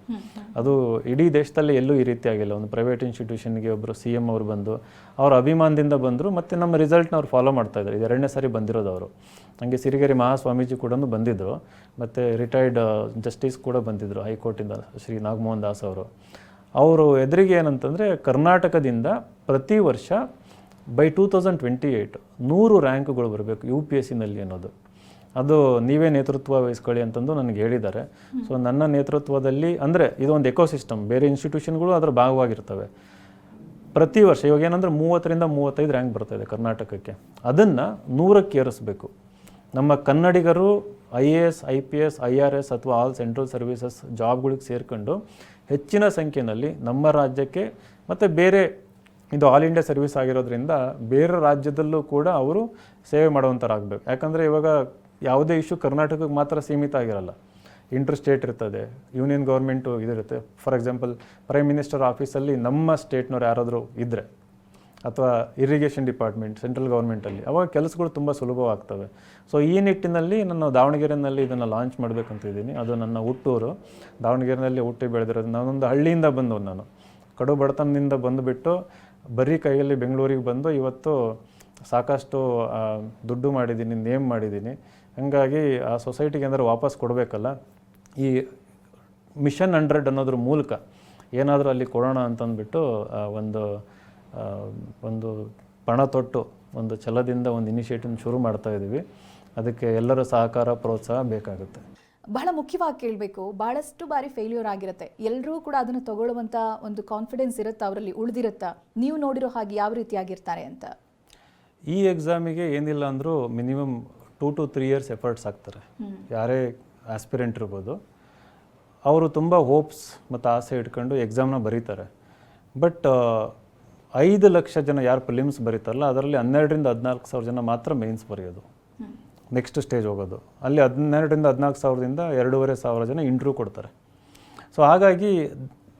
ಅದು ಇಡೀ ದೇಶದಲ್ಲಿ ಎಲ್ಲೂ ಈ ರೀತಿ ಆಗಿಲ್ಲ. ಒಂದು ಪ್ರೈವೇಟ್ ಇನ್ಸ್ಟಿಟ್ಯೂಷನ್ಗೆ ಒಬ್ಬರು CM ಅವರು ಬಂದು ಅವ್ರ ಅಭಿಮಾನದಿಂದ ಬಂದರು, ಮತ್ತು ನಮ್ಮ ರಿಸಲ್ಟ್ನ ಅವ್ರು ಫಾಲೋ ಮಾಡ್ತಾಯಿದ್ದಾರೆ. ಇದು 2ನೇ ಸಾರಿ ಬಂದಿರೋದು ಅವರು. ಹಾಗೆ ಸಿರಿಗೆರೆ ಮಹಾಸ್ವಾಮೀಜಿ ಕೂಡ ಬಂದಿದ್ದರು, ಮತ್ತು ರಿಟೈರ್ಡ್ ಜಸ್ಟಿಸ್ ಕೂಡ ಬಂದಿದ್ದರು ಹೈಕೋರ್ಟಿಂದ, ಶ್ರೀ ನಾಗಮೋಹನ್ ದಾಸ್ ಅವರು. ಅವರು ಎದುರಿಗೆ ಏನಂತಂದರೆ, ಕರ್ನಾಟಕದಿಂದ ಪ್ರತಿ ವರ್ಷ ಬೈ 2028 100 ರ್ಯಾಂಕ್ಗಳು ಬರಬೇಕು UPSCನಲ್ಲಿ ಅನ್ನೋದು. ಅದು ನೀವೇ ನೇತೃತ್ವ ವಹಿಸ್ಕೊಳ್ಳಿ ಅಂತಂದು ನನಗೆ ಹೇಳಿದ್ದಾರೆ. ಸೊ ನನ್ನ ನೇತೃತ್ವದಲ್ಲಿ, ಅಂದರೆ ಇದೊಂದು ಎಕೋಸಿಸ್ಟಮ್, ಬೇರೆ ಇನ್ಸ್ಟಿಟ್ಯೂಷನ್ಗಳು ಅದರ ಭಾಗವಾಗಿರ್ತವೆ. ಪ್ರತಿ ವರ್ಷ ಇವಾಗ ಏನಂದರೆ 30ರಿಂದ 35 ರ್ಯಾಂಕ್ ಬರ್ತಾಯಿದೆ ಕರ್ನಾಟಕಕ್ಕೆ. ಅದನ್ನು 100ಕ್ಕೆ ಏರಿಸಬೇಕು. ನಮ್ಮ ಕನ್ನಡಿಗರು IAS, IPS, IRS ಅಥವಾ ಆಲ್ ಸೆಂಟ್ರಲ್ ಸರ್ವಿಸಸ್ ಜಾಬ್ಗಳಿಗೆ ಸೇರ್ಕೊಂಡು ಹೆಚ್ಚಿನ ಸಂಖ್ಯೆಯಲ್ಲಿ ನಮ್ಮ ರಾಜ್ಯಕ್ಕೆ, ಮತ್ತು ಬೇರೆ ಇದು ಆಲ್ ಇಂಡಿಯಾ ಸರ್ವಿಸ್ ಆಗಿರೋದ್ರಿಂದ ಬೇರೆ ರಾಜ್ಯದಲ್ಲೂ ಕೂಡ ಅವರು ಸೇವೆ ಮಾಡುವಂಥರಾಗಬೇಕು. ಯಾಕಂದರೆ ಇವಾಗ ಯಾವುದೇ ಇಶ್ಯೂ ಕರ್ನಾಟಕಕ್ಕೆ ಮಾತ್ರ ಸೀಮಿತ ಆಗಿರಲ್ಲ, ಇಂಟರ್ ಸ್ಟೇಟ್ ಇರ್ತದೆ, ಯೂನಿಯನ್ ಗೌರ್ಮೆಂಟು ಇದಿರುತ್ತೆ. ಫಾರ್ ಎಕ್ಸಾಂಪಲ್ ಪ್ರೈಮ್ ಮಿನಿಸ್ಟರ್ ಆಫೀಸಲ್ಲಿ ನಮ್ಮ ಸ್ಟೇಟ್ನವ್ರು ಯಾರಾದರೂ ಇದ್ದರೆ, ಅಥವಾ ಇರಿಗೇಷನ್ ಡಿಪಾರ್ಟ್ಮೆಂಟ್ ಸೆಂಟ್ರಲ್ ಗೌರ್ಮೆಂಟಲ್ಲಿ, ಅವಾಗ ಕೆಲಸಗಳು ತುಂಬ ಸುಲಭವಾಗ್ತವೆ. ಸೊ ಈ ನಿಟ್ಟಿನಲ್ಲಿ ನಾನು ದಾವಣಗೆರೆಯಲ್ಲಿ ಇದನ್ನು ಲಾಂಚ್ ಮಾಡಬೇಕಂತಿದ್ದೀನಿ. ಅದು ನನ್ನ ಹುಟ್ಟೂರು, ದಾವಣಗೆರೆಯಲ್ಲಿ ಹುಟ್ಟಿ ಬೆಳೆದಿರೋದು. ನಾನೊಂದು ಹಳ್ಳಿಯಿಂದ ಬಂದವು, ನಾನು ಕಡು ಬಡತನದಿಂದ ಬಂದುಬಿಟ್ಟು ಬರೀ ಕೈಯಲ್ಲಿ ಬೆಂಗಳೂರಿಗೆ ಬಂದು ಇವತ್ತು ಸಾಕಷ್ಟು ದುಡ್ಡು ಮಾಡಿದ್ದೀನಿ, ನೇಮ್ ಮಾಡಿದ್ದೀನಿ. ಹಾಗಾಗಿ ಆ ಸೊಸೈಟಿಗೆ ಏನಾದರೂ ವಾಪಸ್ ಕೊಡಬೇಕಲ್ಲ, ಈ ಮಿಷನ್ 100 ಅನ್ನೋದ್ರ ಮೂಲಕ ಏನಾದರೂ ಅಲ್ಲಿ ಕೊಡೋಣ ಅಂತಂದ್ಬಿಟ್ಟು ಒಂದು ಪಣ ತೊಟ್ಟು ಒಂದು ಛಲದಿಂದ ಒಂದು ಇನಿಷಿಯೇಟಿವ್ ಶುರು ಮಾಡ್ತಾ ಇದ್ದೀವಿ. ಅದಕ್ಕೆ ಎಲ್ಲರ ಸಹಕಾರ, ಪ್ರೋತ್ಸಾಹ ಬೇಕಾಗುತ್ತೆ.
ಬಹಳ ಮುಖ್ಯವಾಗಿ ಕೇಳಬೇಕು, ಭಾಳಷ್ಟು ಬಾರಿ ಫೇಲ್ಯೂರ್ ಆಗಿರುತ್ತೆ, ಎಲ್ಲರೂ ಕೂಡ ಅದನ್ನು ತಗೊಳ್ಳುವಂಥ ಒಂದು ಕಾನ್ಫಿಡೆನ್ಸ್ ಇರುತ್ತಾ ಅವರಲ್ಲಿ, ಉಳಿದಿರುತ್ತಾ? ನೀವು ನೋಡಿರೋ ಹಾಗೆ ಯಾವ ರೀತಿಯಾಗಿರ್ತಾರೆ ಅಂತ?
ಈ ಎಕ್ಸಾಮಿಗೆ ಏನಿಲ್ಲ ಅಂದರೂ ಮಿನಿಮಮ್ 2 to 3 years ಎಫರ್ಟ್ಸ್ ಆಗ್ತಾರೆ. ಯಾರೇ ಆಸ್ಪಿರೆಂಟ್ ಇರ್ಬೋದು, ಅವರು ತುಂಬ ಹೋಪ್ಸ್ ಮತ್ತು ಆಸೆ ಇಟ್ಕೊಂಡು ಎಕ್ಸಾಮ್ನ ಬರೀತಾರೆ. ಬಟ್ 5 ಲಕ್ಷ ಜನ ಯಾರು ಪ್ರಿಲಿಮ್ಸ್ ಬರೀತಾರಲ್ಲ, ಅದರಲ್ಲಿ 12ರಿಂದ 14 ಸಾವಿರ ಜನ ಮಾತ್ರ ಮೇನ್ಸ್ ಬರೆಯೋದು, ನೆಕ್ಸ್ಟ್ ಸ್ಟೇಜ್ ಹೋಗೋದು. ಅಲ್ಲಿ 12ರಿಂದ 14 ಸಾವಿರದಿಂದ 2,500 ಸಾವಿರ ಜನ ಇಂಟರ್ವ್ಯೂ ಕೊಡ್ತಾರೆ. ಸೊ ಹಾಗಾಗಿ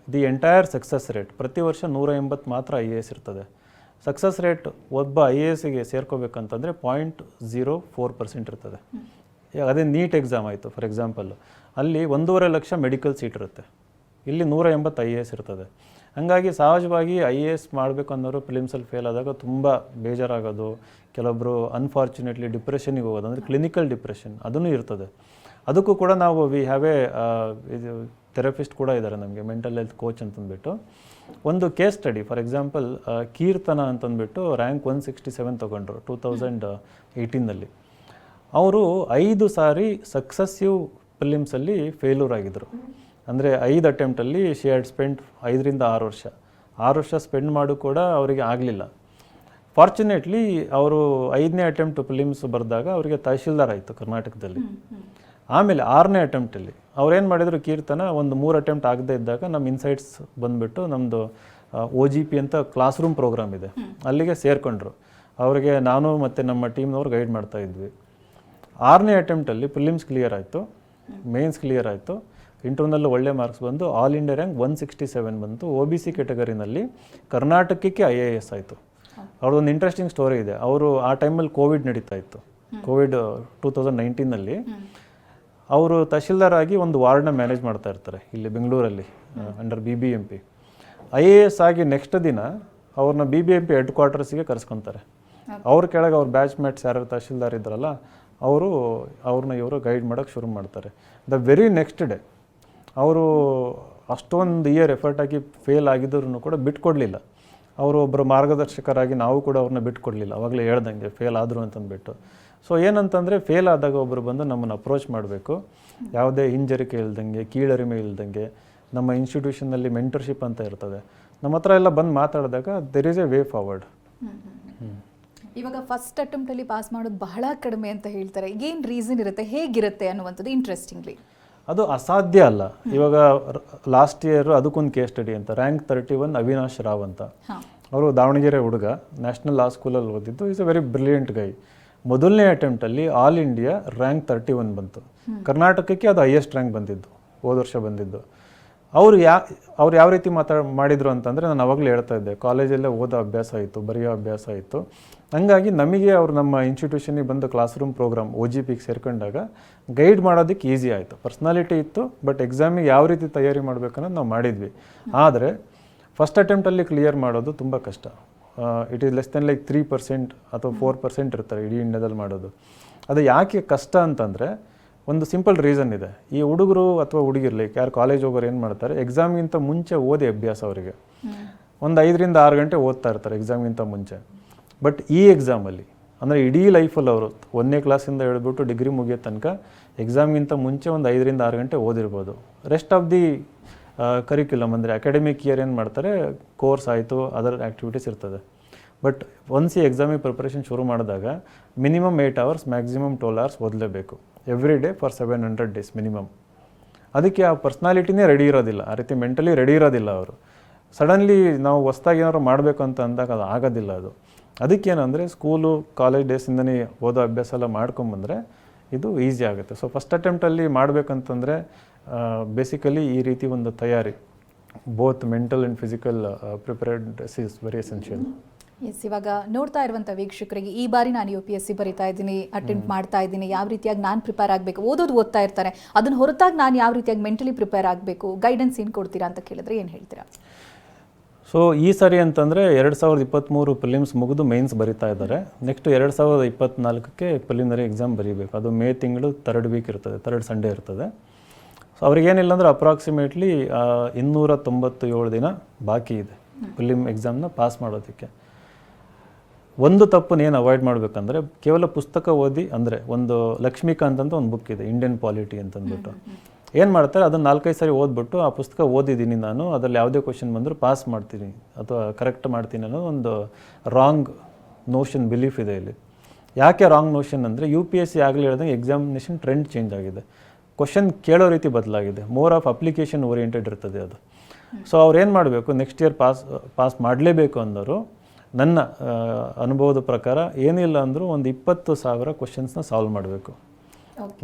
ದಿ ಎಂಟೈರ್ ಸಕ್ಸಸ್ ರೇಟ್ ಪ್ರತಿ ವರ್ಷ 180 ಮಾತ್ರ IAS ಇರ್ತದೆ. ಸಕ್ಸಸ್ ರೇಟ್ ಒಬ್ಬ IASಗೆ ಸೇರ್ಕೋಬೇಕಂತಂದರೆ 0.04% ಇರ್ತದೆ. ಅದೇ ನೀಟ್ ಎಕ್ಸಾಮ್ ಆಯಿತು ಫಾರ್ ಎಕ್ಸಾಂಪಲ್ಲು, ಅಲ್ಲಿ 1.5 ಲಕ್ಷ ಮೆಡಿಕಲ್ ಸೀಟ್ ಇರುತ್ತೆ, ಇಲ್ಲಿ 180 IAS ಇರ್ತದೆ. ಹಾಗಾಗಿ ಸಹಜವಾಗಿ IAS ಮಾಡಬೇಕು ಅನ್ನೋರು ಪ್ರಿಲಿಮ್ಸಲ್ಲಿ ಫೇಲ್ ಆದಾಗ ತುಂಬ ಬೇಜಾರಾಗೋದು, ಕೆಲವೊಬ್ಬರು ಅನ್ಫಾರ್ಚುನೇಟ್ಲಿ ಡಿಪ್ರೆಷನಿಗೆ ಹೋಗೋದು, ಅಂದರೆ ಕ್ಲಿನಿಕಲ್ ಡಿಪ್ರೆಷನ್ ಅದೂ ಇರ್ತದೆ. ಅದಕ್ಕೂ ಕೂಡ ನಾವು ವಿ ಹ್ಯಾವ್ ಎ ಇದು ಥೆರಪಿಸ್ಟ್ ಕೂಡ ಇದ್ದಾರೆ ನಮಗೆ, ಮೆಂಟಲ್ ಹೆಲ್ತ್ ಕೋಚ್ ಅಂತಂದ್ಬಿಟ್ಟು. ಒಂದು ಕೇಸ್ ಸ್ಟಡಿ ಫಾರ್ ಎಕ್ಸಾಂಪಲ್ ಕೀರ್ತನ ಅಂತಂದ್ಬಿಟ್ಟು ರ್ಯಾಂಕ್ 167 ತೊಗೊಂಡ್ರು 2018ನಲ್ಲಿ. ಅವರು 5 ಸಾರಿ ಸಕ್ಸಸ್ಸಿವ್ ಪ್ರಿಲಿಮ್ಸಲ್ಲಿ ಫೇಲ್ಯೂರ್ ಆಗಿದ್ದರು. ಅಂದರೆ 5 ಅಟೆಂಪ್ಟಲ್ಲಿ ಶಿ ಹ್ಯಾಡ್ ಸ್ಪೆಂಡ್ 5 ರಿಂದ 6 ವರ್ಷ 6 ವರ್ಷ ಸ್ಪೆಂಡ್ ಮಾಡು ಕೂಡ ಅವರಿಗೆ ಆಗಲಿಲ್ಲ. ಫಾರ್ಚುನೇಟ್ಲಿ ಅವರು 5ನೇ ಅಟೆಂಪ್ಟ್ ಪ್ರಿಲಿಮ್ಸ್ ಬರೆದಾಗ ಅವರಿಗೆ ತಹಶೀಲ್ದಾರ್ ಆಯಿತು ಕರ್ನಾಟಕದಲ್ಲಿ. ಆಮೇಲೆ 6ನೇ ಅಟೆಂಪ್ಟಲ್ಲಿ ಅವ್ರೇನು ಮಾಡಿದರು, ಕೀರ್ತನ ಒಂದು 3 ಅಟೆಂಪ್ಟ್ ಆಗದೇ ಇದ್ದಾಗ ನಮ್ಮ ಇನ್ಸೈಟ್ಸ್ ಬಂದುಬಿಟ್ಟು ನಮ್ಮದು OGP ಅಂತ ಕ್ಲಾಸ್ ರೂಮ್ ಪ್ರೋಗ್ರಾಮ್ ಇದೆ, ಅಲ್ಲಿಗೆ ಸೇರಿಕೊಂಡ್ರು. ಅವರಿಗೆ ನಾನು ಮತ್ತು ನಮ್ಮ ಟೀಮ್ನವ್ರು ಗೈಡ್ ಮಾಡ್ತಾ ಇದ್ವಿ. 6ನೇ ಅಟೆಂಪ್ಟಲ್ಲಿ ಪ್ರಿಲಿಮ್ಸ್ ಕ್ಲಿಯರ್ ಆಯಿತು, ಮೇನ್ಸ್ ಕ್ಲಿಯರ್ ಆಯಿತು, ಇಂಟರ್ನಲ್ಲೂ ಒಳ್ಳೆ ಮಾರ್ಕ್ಸ್ ಬಂದು ಆಲ್ ಇಂಡಿಯಾ ರ್ಯಾಂಕ್ 167 ಬಂತು. OBC ಕ್ಯಾಟಗರಿನಲ್ಲಿ ಕರ್ನಾಟಕಕ್ಕೆ IAS ಆಯಿತು. ಅವ್ರದ್ದೊಂದು ಇಂಟ್ರೆಸ್ಟಿಂಗ್ ಸ್ಟೋರಿ ಇದೆ. ಅವರು ಆ ಟೈಮಲ್ಲಿ ಕೋವಿಡ್ ನಡೀತಾ ಇತ್ತು, ಕೋವಿಡ್ 2019ನಲ್ಲಿ. ಅವರು ತಹಶೀಲ್ದಾರ್ ಆಗಿ ಒಂದು ವಾರ್ಡ್ನ ಮ್ಯಾನೇಜ್ ಮಾಡ್ತಾ ಇರ್ತಾರೆ ಇಲ್ಲಿ ಬೆಂಗಳೂರಲ್ಲಿ ಅಂಡರ್ BBMP. IAS ಆಗಿ ನೆಕ್ಸ್ಟ್ ದಿನ ಅವ್ರನ್ನ BBMP ಹೆಡ್ ಕ್ವಾರ್ಟರ್ಸ್ಗೆ ಕರೆಸ್ಕೊತಾರೆ. ಅವ್ರ ಕೆಳಗೆ ಅವ್ರ ಬ್ಯಾಚ್ ಮೇಟ್ಸ್ ಯಾರು ತಹಶೀಲ್ದಾರ್ ಇದ್ರಲ್ಲ ಅವ್ರನ್ನ ಇವರು ಗೈಡ್ ಮಾಡೋಕ್ಕೆ ಶುರು ಮಾಡ್ತಾರೆ. ದ ವೆರಿ ನೆಕ್ಸ್ಟ್ ಡೇ ಅವರು ಅಷ್ಟೊಂದು ಇಯರ್ ಎಫರ್ಟ್ ಆಗಿ ಫೇಲ್ ಆಗಿದ್ರೂ ಕೂಡ ಬಿಟ್ಕೊಡ್ಲಿಲ್ಲ. ಅವರು ಒಬ್ಬರು ಮಾರ್ಗದರ್ಶಕರಾಗಿ ನಾವು ಕೂಡ ಅವ್ರನ್ನ ಬಿಟ್ಕೊಡ್ಲಿಲ್ಲ. ಅವಾಗಲೇ ಹೇಳ್ದಂಗೆ ಫೇಲ್ ಆದರು ಅಂತಂದ್ಬಿಟ್ಟು. ಸೊ ಏನಂತಂದರೆ ಫೇಲ್ ಆದಾಗ ಒಬ್ಬರು ಬಂದು ನಮ್ಮನ್ನು ಅಪ್ರೋಚ್ ಮಾಡಬೇಕು, ಯಾವುದೇ ಹಿಂಜರಿಕೆ ಇಲ್ದಂಗೆ, ಕೀಳರಿಮೆ ಇಲ್ದಂಗೆ. ನಮ್ಮ ಇನ್ಸ್ಟಿಟ್ಯೂಷನ್ನಲ್ಲಿ ಮೆಂಟರ್ಶಿಪ್ ಅಂತ ಇರ್ತದೆ, ನಮ್ಮ ಹತ್ರ ಎಲ್ಲ ಬಂದು ಮಾತಾಡಿದಾಗ there is A way forward.
ಇವಾಗ ಫಸ್ಟ್ ಅಟೆಂಪ್ಟಲ್ಲಿ ಪಾಸ್ ಮಾಡೋದು ಬಹಳ ಕಡಿಮೆ ಅಂತ ಹೇಳ್ತಾರೆ. ಏನು ರೀಸನ್ ಇರುತ್ತೆ, ಹೇಗಿರುತ್ತೆ ಅನ್ನುವಂಥದ್ದು ಇಂಟ್ರೆಸ್ಟಿಂಗ್ಲಿ?
ಅದು ಅಸಾಧ್ಯ ಅಲ್ಲ. ಇವಾಗ ಲಾಸ್ಟ್ ಇಯರ್ ಅದಕ್ಕೊಂದು ಕೇಸ್ ಸ್ಟಡಿ ಅಂತ, ರ್ಯಾಂಕ್ 31 ಅವಿನಾಶ್ ರಾವ್ ಅಂತ. ಅವರು ದಾವಣಗೆರೆ ಹುಡುಗ, ನ್ಯಾಷನಲ್ ಲಾ ಸ್ಕೂಲಲ್ಲಿ ಓದಿದ್ದು. ಈಸ್ ಎ ವೆರಿ ಬ್ರಿಲಿಯಂಟ್ ಗೈ. ಮೊದಲನೇ ಅಟೆಂಪ್ಟಲ್ಲಿ ಆಲ್ ಇಂಡಿಯಾ ರ್ಯಾಂಕ್ 31 ಬಂತು. ಕರ್ನಾಟಕಕ್ಕೆ ಅದು ಹೈಯೆಸ್ಟ್ ರ್ಯಾಂಕ್ ಬಂದಿದ್ದು, ಹೋದ ವರ್ಷ ಬಂದಿದ್ದು. ಅವ್ರು ಯಾವ ರೀತಿ ಮಾಡಿದರು ಅಂತಂದರೆ, ನಾನು ಅವಾಗಲೇ ಹೇಳ್ತಾ ಇದ್ದೆ, ಕಾಲೇಜಲ್ಲೇ ಓದೋ ಅಭ್ಯಾಸ ಆಯಿತು, ಬರೆಯೋ ಅಭ್ಯಾಸ ಆಯಿತು. ಹಂಗಾಗಿ ನಮಗೆ ಅವರು ನಮ್ಮ ಇನ್ಸ್ಟಿಟ್ಯೂಷನಿಗೆ ಬಂದು ಕ್ಲಾಸ್ ರೂಮ್ ಪ್ರೋಗ್ರಾಮ್ OGPಗೆ ಸೇರ್ಕೊಂಡಾಗ ಗೈಡ್ ಮಾಡೋದಕ್ಕೆ ಈಸಿ ಆಯಿತು. ಪರ್ಸ್ನಾಲಿಟಿ ಇತ್ತು, ಬಟ್ ಎಕ್ಸಾಮಿಗೆ ಯಾವ ರೀತಿ ತಯಾರಿ ಮಾಡಬೇಕನ್ನೋದು ನಾವು ಮಾಡಿದ್ವಿ. ಆದರೆ ಫಸ್ಟ್ ಅಟೆಂಪ್ಟಲ್ಲಿ ಕ್ಲಿಯರ್ ಮಾಡೋದು ತುಂಬ ಕಷ್ಟ. It is less than like 3% ಅಥವಾ 4% ಇರ್ತಾರೆ ಇಡೀ ಇಂಡಿಯಾದಲ್ಲಿ ಮಾಡೋದು. ಅದು ಯಾಕೆ ಕಷ್ಟ ಅಂತಂದರೆ ಒಂದು ಸಿಂಪಲ್ ರೀಸನ್ ಇದೆ. ಈ ಹುಡುಗರು ಅಥವಾ ಹುಡುಗಿರ್ಲಿ ಯಾರು ಕಾಲೇಜ್ ಹೋಗೋರು ಏನು ಮಾಡ್ತಾರೆ, ಎಕ್ಸಾಮ್ಗಿಂತ ಮುಂಚೆ ಓದಿ ಅಭ್ಯಾಸ ಅವರಿಗೆ. ಒಂದು 5 ರಿಂದ 6 ಗಂಟೆ ಓದ್ತಾ ಇರ್ತಾರೆ ಎಕ್ಸಾಮ್ಗಿಂತ ಮುಂಚೆ. ಬಟ್ ಈ ಎಕ್ಸಾಮಲ್ಲಿ ಅಂದರೆ ಇಡೀ ಲೈಫಲ್ಲಿ ಅವರು 1ನೇ ಕ್ಲಾಸಿಂದ ಹೇಳ್ಬಿಟ್ಟು ಡಿಗ್ರಿ ಮುಗಿಯೋ ತನಕ ಎಕ್ಸಾಮ್ಗಿಂತ ಮುಂಚೆ ಒಂದು 5 ರಿಂದ 6 ಗಂಟೆ ಓದಿರ್ಬೋದು. ರೆಸ್ಟ್ ಆಫ್ ದಿ ಕರಿಕ್ಯುಲಮ್ ಅಂದರೆ ಅಕಾಡೆಮಿಕ್ ಇಯರ್ ಏನು ಮಾಡ್ತಾರೆ, ಕೋರ್ಸ್ ಆಯಿತು, ಅದರ್ ಆ್ಯಕ್ಟಿವಿಟೀಸ್ ಇರ್ತದೆ. ಬಟ್ ಒನ್ಸ್ ಈ ಎಕ್ಸಾಮಿಗೆ ಪ್ರಿಪ್ರೇಷನ್ ಶುರು ಮಾಡಿದಾಗ ಮಿನಿಮಮ್ 8 hours, ಮ್ಯಾಕ್ಸಿಮಮ್ 12 hours ಓದಲೇಬೇಕು every day for 700 days minimum. ಅದಕ್ಕೆ ಆ ಪರ್ಸ್ನಾಲಿಟಿನೇ ರೆಡಿ ಇರೋದಿಲ್ಲ, ಆ ರೀತಿ ಮೆಂಟಲಿ ರೆಡಿ ಇರೋದಿಲ್ಲ ಅವರು. ಸಡನ್ಲಿ ನಾವು ಹೊಸ್ದಾಗಿ ಏನಾದ್ರು ಮಾಡಬೇಕು ಅಂತ ಅಂದಾಗ ಅದು ಆಗೋದಿಲ್ಲ. ಅದು ಅದಕ್ಕೇನಂದರೆ ಸ್ಕೂಲು ಕಾಲೇಜ್ ಡೇಸಿಂದನೇ ಓದೋ ಅಭ್ಯಾಸ ಎಲ್ಲ ಮಾಡ್ಕೊಂಬಂದರೆ ಇದು ಈಸಿ ಆಗುತ್ತೆ. ಸೊ ಫಸ್ಟ್ ಅಟೆಂಪ್ಟಲ್ಲಿ ಮಾಡಬೇಕಂತಂದರೆ ಬೇಸಿಕಲಿ ಈ ರೀತಿ ಒಂದು ತಯಾರಿ, both mental and physical preparedness is very essential.
Yes, ಇವಾಗ ನೋಡ್ತಾ ಇರುವಂಥ ವೀಕ್ಷಕರಿಗೆ ಈ ಬಾರಿ ನಾನು UPSC ಬರಿತಾ ಇದ್ದೀನಿ, ಅಟೆಂಪ್ಟ್ ಮಾಡ್ತಾ ಇದ್ದೀನಿ, ಯಾವ ರೀತಿಯಾಗಿ ನಾನು ಪ್ರಿಪೇರ್ ಆಗಬೇಕು, ಓದ್ತಾ ಇರ್ತಾರೆ, ಅದನ್ನು ಹೊರತಾಗಿ ನಾನು ಯಾವ ರೀತಿಯಾಗಿ ಮೆಂಟಲಿ ಪ್ರಿಪೇರ್ ಆಗಬೇಕು, ಗೈಡೆನ್ಸ್ ಏನು ಕೊಡ್ತೀರಾ ಅಂತ ಕೇಳಿದ್ರೆ ಏನು ಹೇಳ್ತೀರಾ?
ಸೊ ಈ ಸರಿ ಅಂತಂದರೆ 2023 ಪ್ರಿಲಿಮ್ಸ್ ಮುಗಿದು ಮೇನ್ಸ್ ಬರಿತಾ ಇದ್ದಾರೆ. ನೆಕ್ಸ್ಟ್ 2024ಕ್ಕೆ ಪ್ರಿಲಿಮಿನರಿ ಎಕ್ಸಾಮ್ ಬರೀಬೇಕು. ಅದು ಮೇ ತಿಂಗಳು 3rd ವೀಕ್ ಇರ್ತದೆ, 3rd ಸಂಡೇ ಇರ್ತದೆ. ಸೊ ಅವ್ರಿಗೇನಿಲ್ಲ ಅಂದರೆ ಅಪ್ರಾಕ್ಸಿಮೇಟ್ಲಿ 297 ದಿನ ಬಾಕಿ ಇದೆ ಪ್ರಿಲಿಮ್ ಎಕ್ಸಾಮ್ನ ಪಾಸ್ ಮಾಡೋದಕ್ಕೆ. ಒಂದು ತಪ್ಪನ್ನೇನು ಅವಾಯ್ಡ್ ಮಾಡಬೇಕಂದ್ರೆ, ಕೇವಲ ಪುಸ್ತಕ ಓದಿ ಅಂದರೆ ಒಂದು ಲಕ್ಷ್ಮೀಕಾಂತ್ ಅಂತ ಒಂದು ಬುಕ್ ಇದೆ, ಇಂಡಿಯನ್ ಪಾಲಿಟಿ ಅಂತಂದ್ಬಿಟ್ಟು. ಏನು ಮಾಡ್ತಾರೆ, ಅದನ್ನು 4-5 ಸಾರಿ ಓದ್ಬಿಟ್ಟು ಆ ಪುಸ್ತಕ ಓದಿದ್ದೀನಿ ನಾನು, ಅದರಲ್ಲಿ ಯಾವುದೇ ಕ್ವಶನ್ ಬಂದರೂ ಪಾಸ್ ಮಾಡ್ತೀನಿ ಅಥವಾ ಕರೆಕ್ಟ್ ಮಾಡ್ತೀನಿ ಅನ್ನೋ ಒಂದು ರಾಂಗ್ ನೋಷನ್, ಬಿಲೀಫ್ ಇದೆ ಇಲ್ಲಿ. ಯಾಕೆ ರಾಂಗ್ ನೋಷನ್ ಅಂದರೆ, UPSC ಆಗಲೇ ಹೇಳ್ದಂಗೆ ಎಕ್ಸಾಮಿನೇಷನ್ ಟ್ರೆಂಡ್ ಚೇಂಜ್ ಆಗಿದೆ, ಕ್ವಶನ್ ಕೇಳೋ ರೀತಿ ಬದಲಾಗಿದೆ, ಮೋರ್ ಆಫ್ ಅಪ್ಲಿಕೇಶನ್ ಓರಿಯೆಂಟೆಡ್ ಇರ್ತದೆ ಅದು. ಸೊ ಅವ್ರು ಏನು ಮಾಡಬೇಕು, ನೆಕ್ಸ್ಟ್ ಇಯರ್ ಪಾಸ್ ಮಾಡಲೇಬೇಕು ಅಂದವರು ನನ್ನ ಅನುಭವದ ಪ್ರಕಾರ ಏನಿಲ್ಲ ಅಂದರೂ ಒಂದು 20,000 ಕ್ವಶನ್ಸ್ನ ಸಾಲ್ವ್ ಮಾಡಬೇಕು.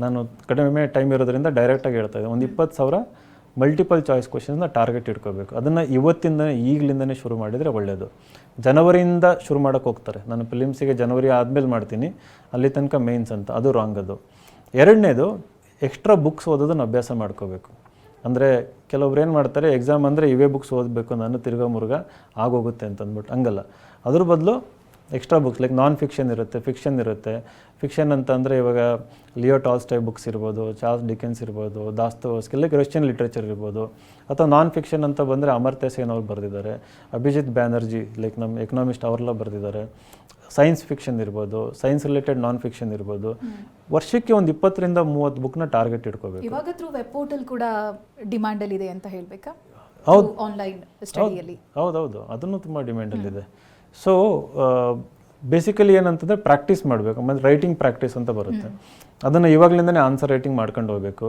ನಾನು ಕಡಿಮೆ ಟೈಮ್ ಇರೋದ್ರಿಂದ ಡೈರೆಕ್ಟಾಗಿ ಹೇಳ್ತಾ ಇದ್ದೆ, ಒಂದು 20,000 ಮಲ್ಟಿಪಲ್ ಚಾಯ್ಸ್ ಕ್ವಶನ್ಸ್ನ ಟಾರ್ಗೆಟ್ ಇಟ್ಕೋಬೇಕು. ಅದನ್ನು ಈಗಲಿಂದನೇ ಶುರು ಮಾಡಿದರೆ ಒಳ್ಳೆಯದು. ಜನವರಿಯಿಂದ ಶುರು ಮಾಡೋಕ್ಕೆ ಹೋಗ್ತಾರೆ, ನಾನು ಪ್ರಿಲಿಮ್ಸಿಗೆ ಜನವರಿ ಆದಮೇಲೆ ಮಾಡ್ತೀನಿ, ಅಲ್ಲಿ ತನಕ ಮೇನ್ಸ್ ಅಂತ, ಅದು ರಾಂಗ್. ಅದು ಎರಡನೇದು, ಎಕ್ಸ್ಟ್ರಾ ಬುಕ್ಸ್ ಓದೋದನ್ನು ಅಭ್ಯಾಸ ಮಾಡ್ಕೋಬೇಕು. ಅಂದರೆ ಕೆಲವೊಬ್ರು ಏನು ಮಾಡ್ತಾರೆ, ಎಕ್ಸಾಮ್ ಅಂದರೆ ಇವೇ ಬುಕ್ಸ್ ಓದಬೇಕು, ನಾನು ತಿರ್ಗಾ ಮುರುಗ ಆಗೋಗುತ್ತೆ ಅಂತಂದ್ಬಿಟ್ಟು. ಹಂಗಲ್ಲ, ಅದ್ರ ಬದಲು ಎಕ್ಸ್ಟ್ರಾ ಬುಕ್ಸ್ ಲೈಕ್ ನಾನ್ ಫಿಕ್ಷನ್ ಇರುತ್ತೆ, ಫಿಕ್ಷನ್ ಇರುತ್ತೆ. ಫಿಕ್ಷನ್ ಅಂತಂದರೆ ಇವಾಗ ಲಿಯೋ ಟಾಲ್ಸ್ಟಾಯ್ ಬುಕ್ಸ್ ಇರ್ಬೋದು, ಚಾರ್ಲ್ಸ್ ಡಿಕೆನ್ಸ್ ಇರ್ಬೋದು, ದಾಸ್ತೋವ್ಸ್ಕಿ ಲೈಕ್ ರಷ್ಯನ್ ಲಿಟ್ರೇಚರ್ ಇರ್ಬೋದು. ಅಥವಾ ನಾನ್ ಫಿಕ್ಷನ್ ಅಂತ ಬಂದರೆ ಅಮರ್ತ್ಯ ಸೇನ್ ಅವ್ರು ಬರೆದಿದ್ದಾರೆ, ಅಭಿಜಿತ್ ಬ್ಯಾನರ್ಜಿ ಲೈಕ್ ನಮ್ಮ ಎಕನಾಮಿಸ್ಟ್ ಅವರೆಲ್ಲ ಬರೆದಿದ್ದಾರೆ. ಸೈನ್ಸ್ ಫಿಕ್ಷನ್ ಇರ್ಬೋದು, ಸೈನ್ಸ್ ರಿಲೇಟೆಡ್ ನಾನ್ ಫಿಕ್ಷನ್ ಇರ್ಬೋದು. ವರ್ಷಕ್ಕೆ ಒಂದು 20ರಿಂದ 30 ಬುಕ್ನ ಟಾರ್ಗೆಟ್ ಇಟ್ಕೋಬೇಕು.
ಇವಾಗ ಥ್ರೂ ವೆಬ್ ಪೋರ್ಟಲ್ ಕೂಡ ಡಿಮಾಂಡಲ್ಲಿ ಇದೆ ಅಂತ ಹೇಳಬೇಕಾ?
ಹೌದು,
ಆನ್ಲೈನ್ ಸ್ಟಡಿಯಲ್ಲಿ.
ಹೌದೌದು, ಅದನ್ನು ತುಂಬ ಡಿಮ್ಯಾಂಡಲ್ಲಿದೆ. ಸೊ ಬೇಸಿಕಲಿ ಏನಂತಂದರೆ ಪ್ರಾಕ್ಟೀಸ್ ಮಾಡಬೇಕು. ಮತ್ತು ರೈಟಿಂಗ್ ಪ್ರಾಕ್ಟೀಸ್ ಅಂತ ಬರುತ್ತೆ, ಅದನ್ನು ಇವಾಗಲಿಂದನೇ ಆನ್ಸರ್ ರೈಟಿಂಗ್ ಮಾಡ್ಕೊಂಡು ಹೋಗಬೇಕು.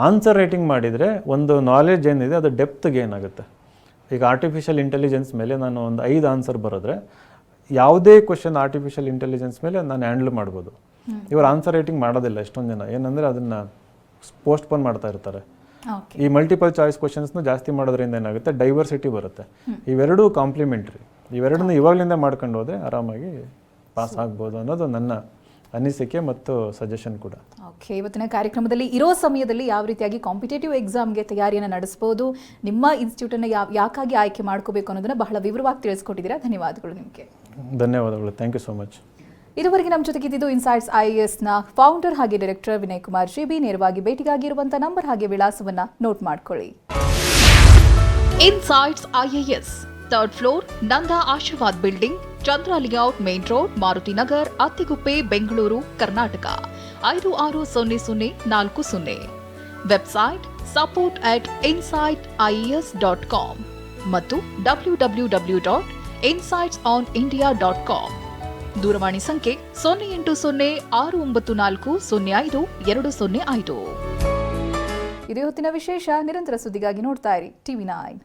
ಆನ್ಸರ್ ರೈಟಿಂಗ್ ಮಾಡಿದರೆ ಒಂದು ನಾಲೆಡ್ಜ್ ಏನಿದೆ ಅದು ಡೆಪ್ತ್ ಗೇನ್ ಆಗುತ್ತೆ. ಈಗ ಆರ್ಟಿಫಿಷಿಯಲ್ ಇಂಟೆಲಿಜೆನ್ಸ್ ಮೇಲೆ ನಾನು ಒಂದು 5 ಆನ್ಸರ್ ಬರೆದ್ರೆ ಯಾವುದೇ ಕ್ವಶನ್ ಆರ್ಟಿಫಿಷಿಯಲ್ ಇಂಟೆಲಿಜೆನ್ಸ್ ಮೇಲೆ ನಾನು ಹ್ಯಾಂಡಲ್ ಮಾಡ್ಬೋದು. ಇವರು ಆನ್ಸರ್ ರೈಟಿಂಗ್ ಮಾಡೋದಿಲ್ಲ ಎಷ್ಟೊಂದು ಜನ, ಏನಂದರೆ ಅದನ್ನು ಪೋಸ್ಟ್ಪೋನ್ ಮಾಡ್ತಾ ಇರ್ತಾರೆ. ಈ ಮಲ್ಟಿಪಲ್ ಚಾಯ್ಸ್ ಕ್ವಶನ್ಸ್ನ ಜಾಸ್ತಿ ಮಾಡೋದ್ರಿಂದ ಏನಾಗುತ್ತೆ, ಡೈವರ್ಸಿಟಿ ಬರುತ್ತೆ. ಇವೆರಡೂ ಕಾಂಪ್ಲಿಮೆಂಟ್ರಿ, ಇವೆರಡನ್ನ ಇವಾಗಲಿಂದ ಮಾಡ್ಕೊಂಡು ಹೋದರೆ ಆರಾಮಾಗಿ ಪಾಸ್ ಆಗ್ಬೋದು ಅನ್ನೋದು ನನ್ನ ಅನಿಸಿಕೆ ಮತ್ತು ಸಜೆಷನ್ ಕೂಡ.
ಓಕೆ, ಇವತ್ತಿನ ಕಾರ್ಯಕ್ರಮದಲ್ಲಿ ಇರೋ ಸಮಯದಲ್ಲಿ ಯಾವ ರೀತಿಯಾಗಿ ಕಾಂಪಿಟೇಟಿವ್ ಎಕ್ಸಾಮ್ಗೆ ತಯಾರಿಯನ್ನು ನಡೆಸ್ಬೋದು, ನಿಮ್ಮ ಇನ್ಸ್ಟಿಟ್ಯೂಟನ್ನು ಯಾಕಾಗಿ ಆಯ್ಕೆ ಮಾಡ್ಕೋಬೇಕು ಅನ್ನೋದನ್ನು ಬಹಳ ವಿವರವಾಗಿ ತಿಳಿಸ್ಕೊಟ್ಟಿದ್ದೀರಾ. ಧನ್ಯವಾದಗಳು ನಿಮಗೆ.
ಧನ್ಯವಾದಗಳು, ಥ್ಯಾಂಕ್ ಯು ಸೋ ಮಚ್.
ಇದುವರೆಗೆ ನಮ್ಮ ಜೊತೆಗಿದ್ದು ಇನ್ಸೈಟ್ಸ್ IASನ ಫೌಂಡರ್ ಹಾಗೆ ಡೈರೆಕ್ಟರ್ ವಿನಯ್ ಕುಮಾರ್ GB. ನೇರವಾಗಿ ಭೇಟಿಗಾಗಿರುವಂಥ ನಂಬರ್ ಹಾಗೆ ವಿಳಾಸವನ್ನ ನೋಟ್ ಮಾಡ್ಕೊಳ್ಳಿ. Insights IAS, 3rd floor, Nanda Ashirwad building, Chandra layout, main road, Maruti Nagar, Attiguppe, Bengaluru, Karnataka 560040. Website support@insightias.com ಮತ್ತು www.insightsonindia.com. ದೂರವಾಣಿ ಸಂಖ್ಯೆ 080694052005. ಇದು ಹೊತ್ತಿನ ವಿಶೇಷ. ನಿರಂತರ ಸುದ್ದಿಗಾಗಿ ನೋಡ್ತಾ ಇರಿ TV9.